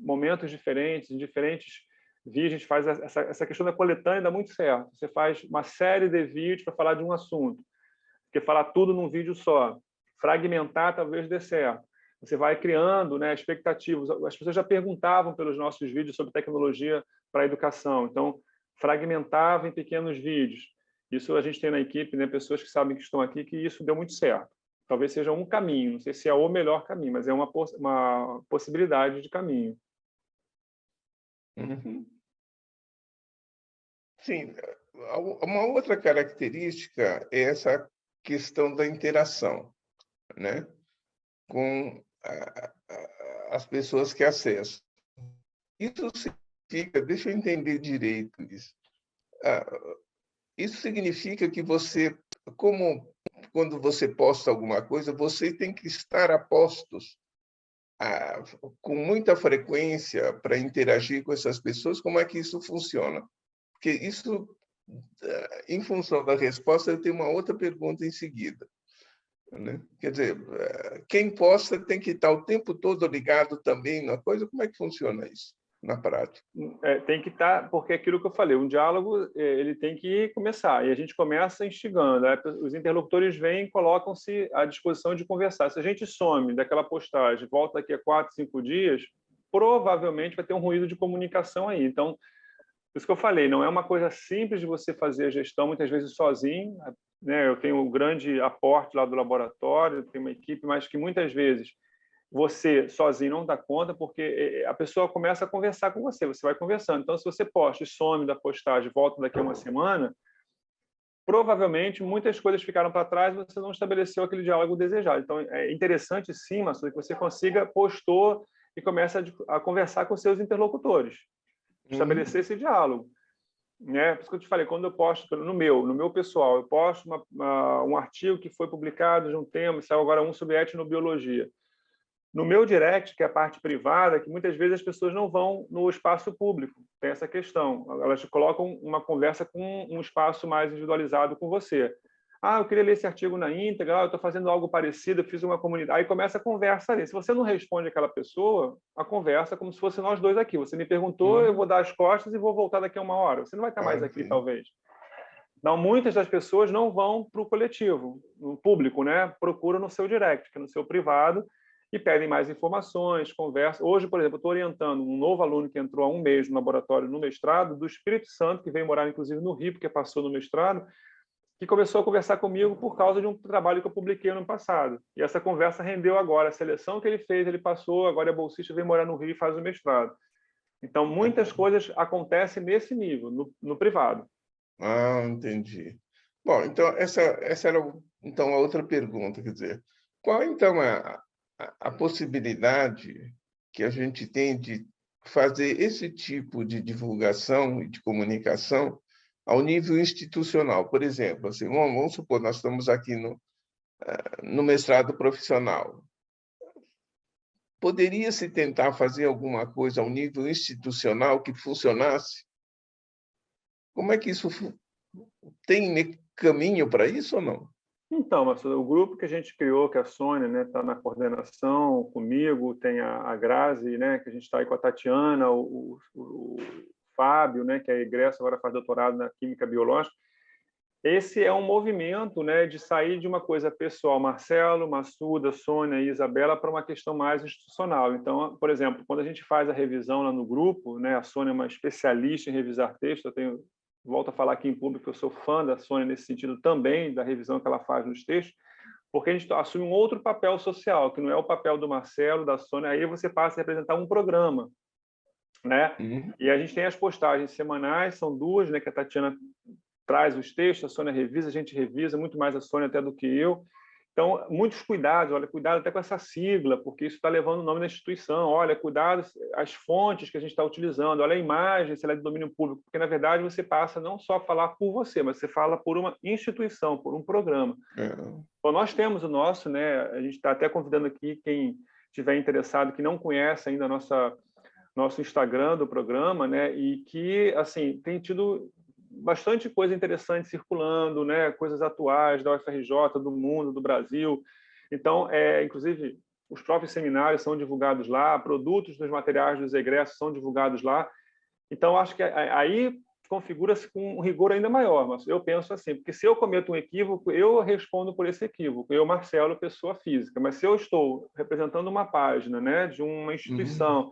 momentos diferentes, em diferentes vídeos, a gente faz essa questão da coletânea, dá muito certo. Você faz uma série de vídeos para falar de um assunto, porque falar tudo num vídeo só, fragmentar talvez dê certo. Você vai criando, né, expectativas. As pessoas já perguntavam pelos nossos vídeos sobre tecnologia para a educação, então fragmentava em pequenos vídeos. Isso a gente tem na equipe, né, pessoas que sabem que estão aqui, que isso deu muito certo. Talvez seja um caminho, não sei se é o melhor caminho, mas é uma possibilidade de caminho. Uhum. Sim, uma outra característica é essa questão da interação, né, com as pessoas que acessam. Isso significa, deixa eu entender direito isso. Isso significa que você, quando você posta alguma coisa, você tem que estar a postos com muita frequência para interagir com essas pessoas. Como é que isso funciona? Porque isso, em função da resposta, eu tenho uma outra pergunta em seguida, né? Quer dizer, quem posta tem que estar o tempo todo ligado também na coisa. Como é que funciona isso na prática? Tem que estar, porque é aquilo que eu falei, um diálogo ele tem que começar, e a gente começa instigando, né? Os interlocutores vêm e colocam-se à disposição de conversar. Se a gente some daquela postagem, volta daqui a 4, 5 dias, provavelmente vai ter um ruído de comunicação aí. Então, Por isso que eu falei, não é uma coisa simples de você fazer a gestão, muitas vezes sozinho, né? Eu tenho um grande aporte lá do laboratório, tenho uma equipe, mas que muitas vezes você sozinho não dá conta, porque a pessoa começa a conversar com você, você vai conversando. Então, se você posta e some da postagem, volta daqui a uma semana, provavelmente muitas coisas ficaram para trás e você não estabeleceu aquele diálogo desejado. Então, é interessante, sim, Marcelo, que você consiga postou e comece a conversar com seus interlocutores, estabelecer esse diálogo. Né? Por isso que eu te falei, quando eu posto no meu pessoal, eu posto um artigo que foi publicado de um tema, saiu agora um sobre etnobiologia. No meu direct, que é a parte privada, que muitas vezes as pessoas não vão no espaço público, tem essa questão. Elas colocam uma conversa com um espaço mais individualizado com você. Ah, eu queria ler esse artigo na íntegra, eu estou fazendo algo parecido, eu fiz uma comunidade. Aí começa a conversa ali. Se você não responde aquela pessoa, a conversa é como se fosse nós dois aqui. Você me perguntou, eu vou dar as costas e vou voltar daqui a uma hora. Você não vai estar mais aqui, talvez. Então, muitas das pessoas não vão para o coletivo, no público, né? Procuram no seu direct, que é no seu privado, e pedem mais informações, conversam. Hoje, por exemplo, eu estou orientando um novo aluno que entrou há um mês no laboratório no mestrado, do Espírito Santo, que veio morar, inclusive, no Rio, porque passou no mestrado, que começou a conversar comigo por causa de um trabalho que eu publiquei no ano passado. E essa conversa rendeu agora. A seleção que ele fez, ele passou, agora é bolsista, veio morar no Rio e faz o mestrado. Então, muitas coisas acontecem nesse nível, no privado. Ah, entendi. Bom, então, essa era então, a outra pergunta, quer dizer, qual, então, a possibilidade que a gente tem de fazer esse tipo de divulgação e de comunicação ao nível institucional? Por exemplo, assim, vamos supor, nós estamos aqui no mestrado profissional. Poderia-se tentar fazer alguma coisa ao nível institucional que funcionasse? Como é que isso tem caminho para isso ou não? Então, Marcelo, o grupo que a gente criou, que a Sônia, né, está na coordenação comigo, tem a Grazi, né, que a gente está aí com a Tatiana, o Fábio, né, que é egresso, agora faz doutorado na Química Biológica. Esse é um movimento, né, de sair de uma coisa pessoal, Marcelo, Massuda, Sônia e Isabela, para uma questão mais institucional. Então, por exemplo, quando a gente faz a revisão lá no grupo, né, a Sônia é uma especialista em revisar texto, volto a falar aqui em público que eu sou fã da Sônia nesse sentido também, da revisão que ela faz nos textos, porque a gente assume um outro papel social, que não é o papel do Marcelo, da Sônia, aí você passa a representar um programa, né? E a gente tem as postagens semanais, são duas, né, que a Tatiana traz os textos, a Sônia revisa, a gente revisa, muito mais a Sônia até do que eu. Então, muitos cuidados, olha, cuidado até com essa sigla, porque isso está levando o nome da instituição, olha, cuidado as fontes que a gente está utilizando, olha a imagem, se ela é de domínio público, porque, na verdade, você passa não só a falar por você, mas você fala por uma instituição, por um programa. Bom, nós temos o nosso, né, a gente está até convidando aqui quem estiver interessado, que não conhece ainda nosso Instagram do programa, né, e que, assim, tem tido bastante coisa interessante circulando, né? Coisas atuais da UFRJ, do mundo, do Brasil. Então, inclusive, os próprios seminários são divulgados lá, produtos dos materiais dos egressos são divulgados lá. Então, acho que aí configura-se com um rigor ainda maior. Mas eu penso assim, porque se eu cometo um equívoco, eu respondo por esse equívoco. Eu, Marcelo, pessoa física. Mas se eu estou representando uma página, né, de uma instituição,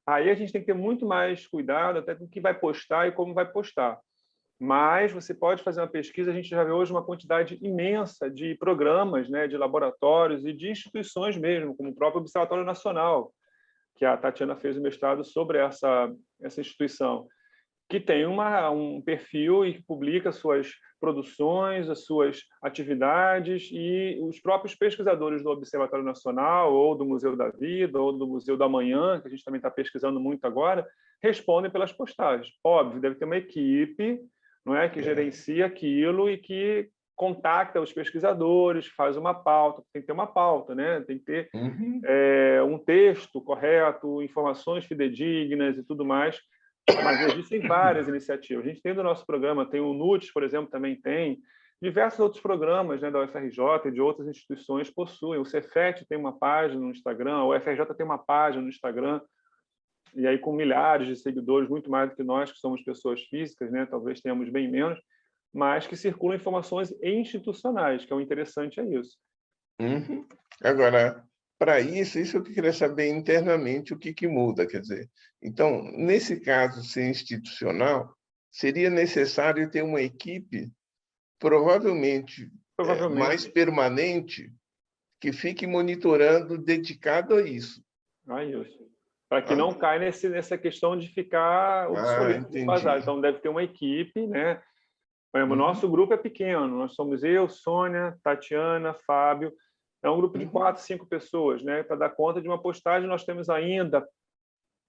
aí a gente tem que ter muito mais cuidado até com o que vai postar e como vai postar. Mas você pode fazer uma pesquisa, a gente já vê hoje uma quantidade imensa de programas, né, de laboratórios e de instituições mesmo, como o próprio Observatório Nacional, que a Tatiana fez o mestrado sobre essa instituição, que tem um perfil e que publica suas produções, as suas atividades, e os próprios pesquisadores do Observatório Nacional, ou do Museu da Vida, ou do Museu da Manhã, que a gente também está pesquisando muito agora, respondem pelas postagens. Óbvio, deve ter uma equipe, não é, que gerencia aquilo e que contacta os pesquisadores, faz uma pauta, tem que ter uma pauta, né? Tem que ter um texto correto, informações fidedignas e tudo mais, mas existem várias iniciativas. A gente tem do nosso programa, tem o NUTS, por exemplo, também tem, diversos outros programas, né, da UFRJ e de outras instituições possuem. O Cefet tem uma página no Instagram, a UFRJ tem uma página no Instagram, e aí com milhares de seguidores, muito mais do que nós, que somos pessoas físicas, né? Talvez tenhamos bem menos, mas que circulam informações institucionais, que é o interessante é isso. Agora, para isso eu queria saber internamente o que muda, quer dizer. Então, nesse caso, ser institucional, seria necessário ter uma equipe, provavelmente mais permanente, que fique monitorando, dedicado a isso. Isso. Para que não caia nessa questão de ficar obsoleto, defasado. Então, deve ter uma equipe, né? O nosso grupo é pequeno, nós somos eu, Sônia, Tatiana, Fábio. É um grupo de 4, 5 pessoas, né? Para dar conta de uma postagem, nós temos ainda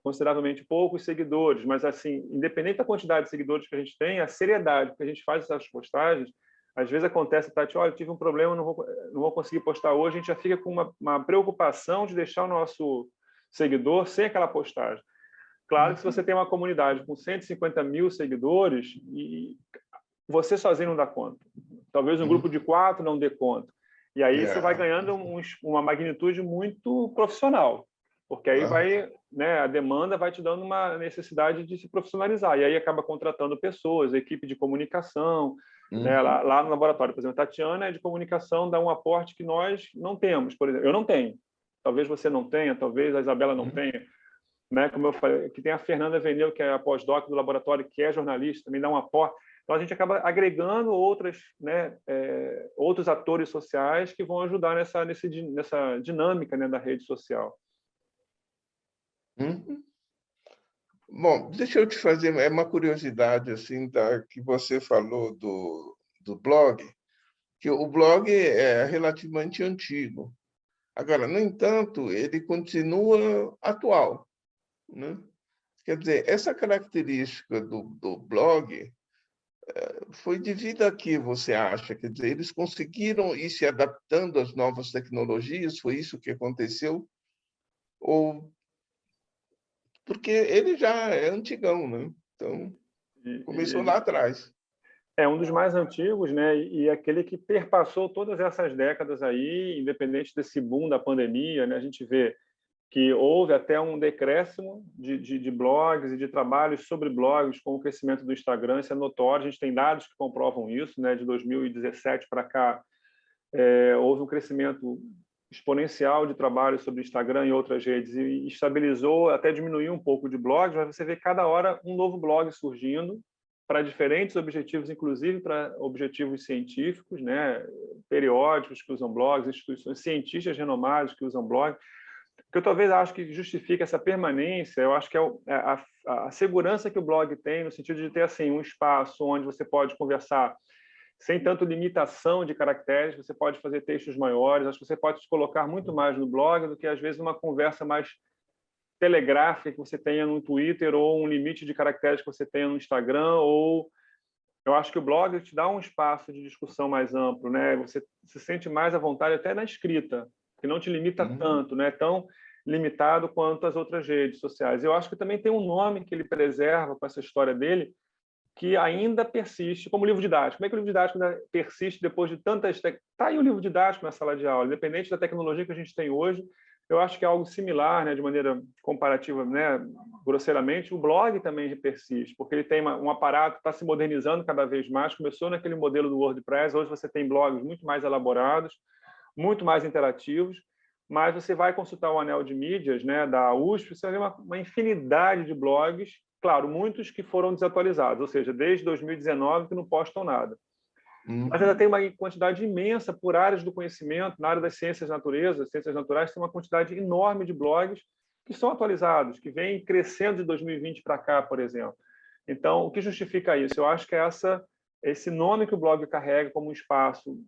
consideravelmente poucos seguidores, mas, assim, independente da quantidade de seguidores que a gente tem, a seriedade que a gente faz essas postagens, às vezes acontece, Tati, olha, eu tive um problema, não vou conseguir postar hoje, a gente já fica com uma preocupação de deixar o nosso seguidor sem aquela postagem. Claro que se você tem uma comunidade com 150 mil seguidores, e você sozinho não dá conta. Talvez um grupo de 4 não dê conta. E aí você vai ganhando uma magnitude muito profissional, porque aí a demanda vai te dando uma necessidade de se profissionalizar. E aí acaba contratando pessoas, equipe de comunicação, né? Lá no laboratório, por exemplo, a Tatiana é de comunicação, dá um aporte que nós não temos. Por exemplo, eu não tenho. Talvez você não tenha, talvez a Isabela não tenha. Né? Como eu falei, que tem a Fernanda Veneu, que é a pós-doc do laboratório, que é jornalista, também dá um aporte. Então, a gente acaba agregando outros atores sociais que vão ajudar nessa dinâmica, né, da rede social. Bom, deixa eu te fazer uma curiosidade assim, que você falou do blog, que o blog é relativamente antigo. Agora, no entanto, ele continua atual, né? Quer dizer, essa característica do blog foi devido a que você acha? Quer dizer, eles conseguiram ir se adaptando às novas tecnologias? Foi isso que aconteceu? Ou porque ele já é antigão, né? Então, começou lá atrás. É um dos mais antigos, né? E aquele que perpassou todas essas décadas aí, independente desse boom da pandemia, né? A gente vê que houve até um decréscimo de blogs e de trabalhos sobre blogs com o crescimento do Instagram. Isso é notório, a gente tem dados que comprovam isso, né? De 2017 para cá, houve um crescimento exponencial de trabalho sobre Instagram e outras redes, e estabilizou, até diminuiu um pouco de blogs, mas você vê cada hora um novo blog surgindo para diferentes objetivos, inclusive para objetivos científicos, né? Periódicos que usam blogs, instituições, cientistas renomados que usam blogs. O que eu talvez acho que justifica essa permanência, eu acho que é a segurança que o blog tem, no sentido de ter assim um espaço onde você pode conversar sem tanto limitação de caracteres, você pode fazer textos maiores, acho que você pode se colocar muito mais no blog do que, às vezes, uma conversa mais telegráfica que você tenha no Twitter, ou um limite de caracteres que você tenha no Instagram, ou... Eu acho que o blog te dá um espaço de discussão mais amplo, né? Você se sente mais à vontade até na escrita, que não te limita tanto, né? Tão limitado quanto as outras redes sociais. Eu acho que também tem um nome que ele preserva com essa história dele, que ainda persiste, como livro didático. Como é que o livro didático ainda persiste depois de tantas... Está aí o livro didático na sala de aula, independente da tecnologia que a gente tem hoje. Eu acho que é algo similar, né, de maneira comparativa, né, grosseiramente. O blog também persiste, porque ele tem um aparato que está se modernizando cada vez mais. Começou naquele modelo do WordPress, hoje você tem blogs muito mais elaborados, muito mais interativos, mas você vai consultar o anel de mídias, né, da USP, você vai ver uma infinidade de blogs, claro, muitos que foram desatualizados, ou seja, desde 2019 que não postam nada. Mas ainda tem uma quantidade imensa por áreas do conhecimento, na área das ciências naturezas, ciências naturais, tem uma quantidade enorme de blogs que são atualizados, que vêm crescendo de 2020 para cá, por exemplo. Então, o que justifica isso? Eu acho que é esse nome que o blog carrega como um espaço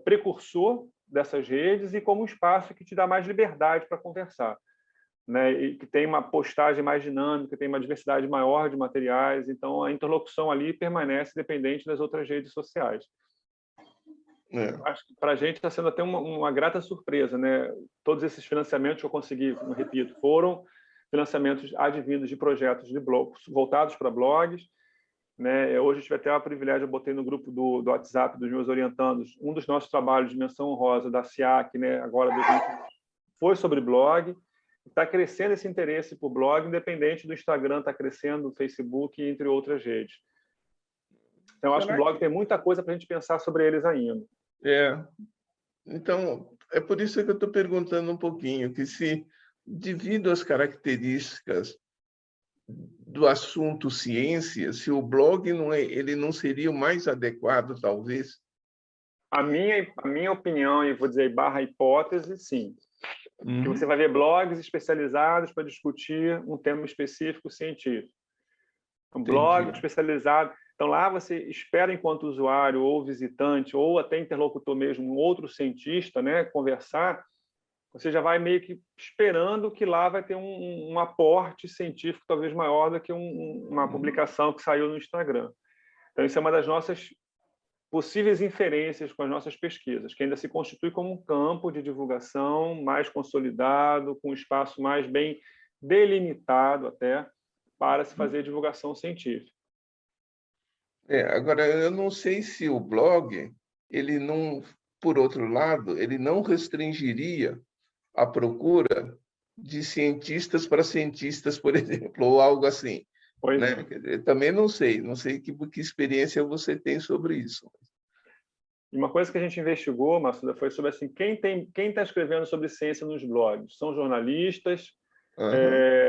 precursor dessas redes e como um espaço que te dá mais liberdade para conversar, né? E que tem uma postagem mais dinâmica, tem uma diversidade maior de materiais, então a interlocução ali permanece dependente das outras redes sociais. Acho que para a gente está sendo até uma grata surpresa, né? Todos esses financiamentos que eu consegui, como eu repito, foram financiamentos advindos de projetos de blogs voltados para blogs, né? Hoje eu tive até o privilégio, eu botei no grupo do WhatsApp dos meus orientandos, um dos nossos trabalhos de menção honrosa da SIAC, né? Agora foi sobre blog. Está crescendo esse interesse por blog, independente do Instagram, está crescendo, o Facebook, entre outras redes. Então, eu acho que o blog tem muita coisa para a gente pensar sobre eles ainda. Então, é por isso que eu estou perguntando um pouquinho, que se, devido às características do assunto ciência, se o blog ele não seria o mais adequado, talvez? A minha opinião, e vou dizer barra hipótese, sim. Que você vai ver blogs especializados para discutir um tema específico científico. Um blog especializado. Então, lá você espera, enquanto usuário ou visitante, ou até interlocutor mesmo, um outro cientista, né, conversar, você já vai meio que esperando que lá vai ter um aporte científico talvez maior do que uma publicação que saiu no Instagram. Então, isso é uma das nossas possíveis inferências com as nossas pesquisas, que ainda se constitui como um campo de divulgação mais consolidado, com um espaço mais bem delimitado até, para se fazer divulgação científica. Agora, eu não sei se o blog, ele não, por outro lado, ele não restringiria a procura de cientistas para cientistas, por exemplo, ou algo assim. Pois né? Também não sei que experiência você tem sobre isso. E uma coisa que a gente investigou, Massuda, foi sobre assim, quem está escrevendo sobre ciência nos blogs? São jornalistas,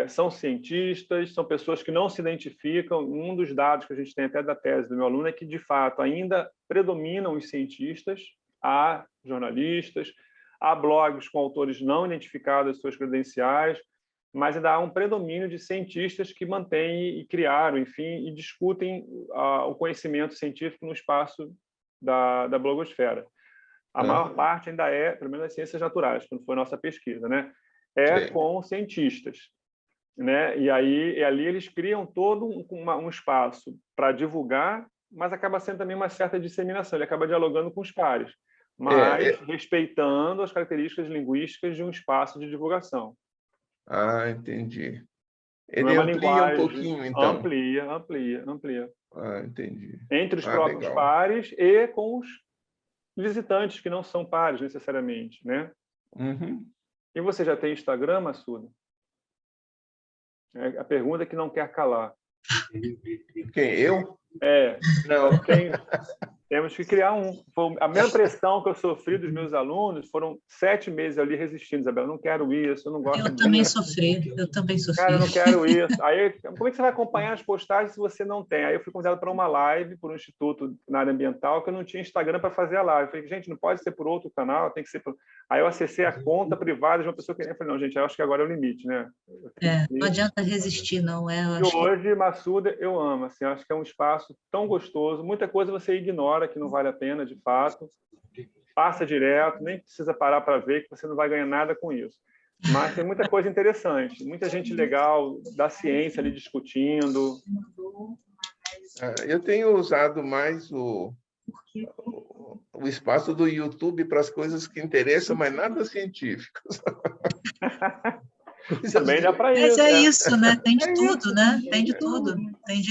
são cientistas, são pessoas que não se identificam. Um dos dados que a gente tem até da tese do meu aluno é que, de fato, ainda predominam os cientistas, há jornalistas, há blogs com autores não identificados as suas credenciais, mas ainda há um predomínio de cientistas que mantêm e criaram, enfim, e discutem o conhecimento científico no espaço da blogosfera. A maior parte ainda é, pelo menos nas ciências naturais, quando foi a nossa pesquisa, né? Com cientistas. Né? E ali eles criam todo um espaço para divulgar, mas acaba sendo também uma certa disseminação, ele acaba dialogando com os pares, mas respeitando as características linguísticas de um espaço de divulgação. Ah, entendi. Ele amplia um pouquinho, então. Amplia. Ah, entendi. Entre os próprios pares e com os visitantes, que não são pares, necessariamente. Né? E você já tem Instagram, Massuda? É a pergunta que não quer calar. Quem, eu? Não. Temos que criar um. A mesma pressão que eu sofri dos meus alunos, foram 7 meses ali resistindo, Isabela. Eu não quero isso, eu não gosto disso. Eu também sofri. Cara, eu não quero isso. Aí, como é que você vai acompanhar as postagens se você não tem? Aí eu fui convidado para uma live por um instituto na área ambiental, que eu não tinha Instagram para fazer a live. Eu falei, gente, não pode ser por outro canal, tem que ser por... Aí eu acessei a conta privada de uma pessoa que... Eu falei, não, gente, eu acho que agora é o limite, né? Não adianta resistir, não. E hoje, Massuda, eu amo. Assim, acho que é um espaço tão gostoso. Muita coisa você ignora, que não vale a pena, de fato. Passa direto, nem precisa parar para ver, que você não vai ganhar nada com isso. Mas tem muita coisa interessante, muita gente legal da ciência ali discutindo. Eu tenho usado mais o espaço do YouTube para as coisas que interessam, mas nada científicas. Também dá para isso. Mas é isso, né? Tem de tudo, né? Tem de tudo. Tem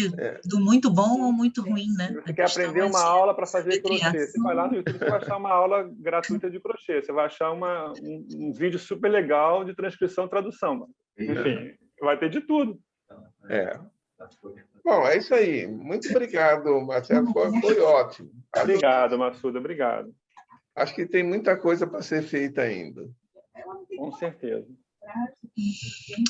do muito bom ou muito ruim, né? Você quer aprender uma aula para fazer crochê. Você vai lá no YouTube, você vai achar uma aula gratuita de crochê. Você vai achar um vídeo super legal de transcrição e tradução. Enfim, vai ter de tudo. Bom, é isso aí. Muito obrigado, Marcelo. Foi ótimo. Obrigado, Massuda. Obrigado. Acho que tem muita coisa para ser feita ainda. Com certeza.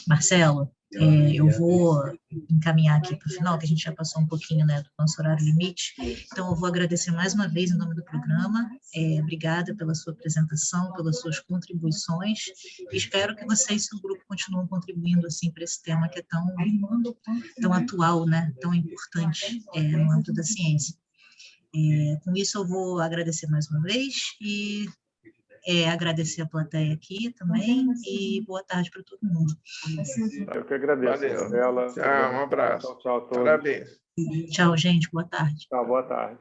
Marcelo, eu vou encaminhar aqui para o final, que a gente já passou um pouquinho, né, do nosso horário limite. Então, eu vou agradecer mais uma vez em nome do programa. Obrigada pela sua apresentação, pelas suas contribuições. Espero que você e seu grupo continuem contribuindo assim para esse tema que é tão atual, né, tão importante no âmbito da ciência. Com isso, eu vou agradecer mais uma vez e agradecer a plateia aqui também e boa tarde para todo mundo. Eu que agradeço. Valeu. Tchau, um abraço. Tchau, todos. Parabéns. Tchau, gente. Boa tarde. Tchau, boa tarde.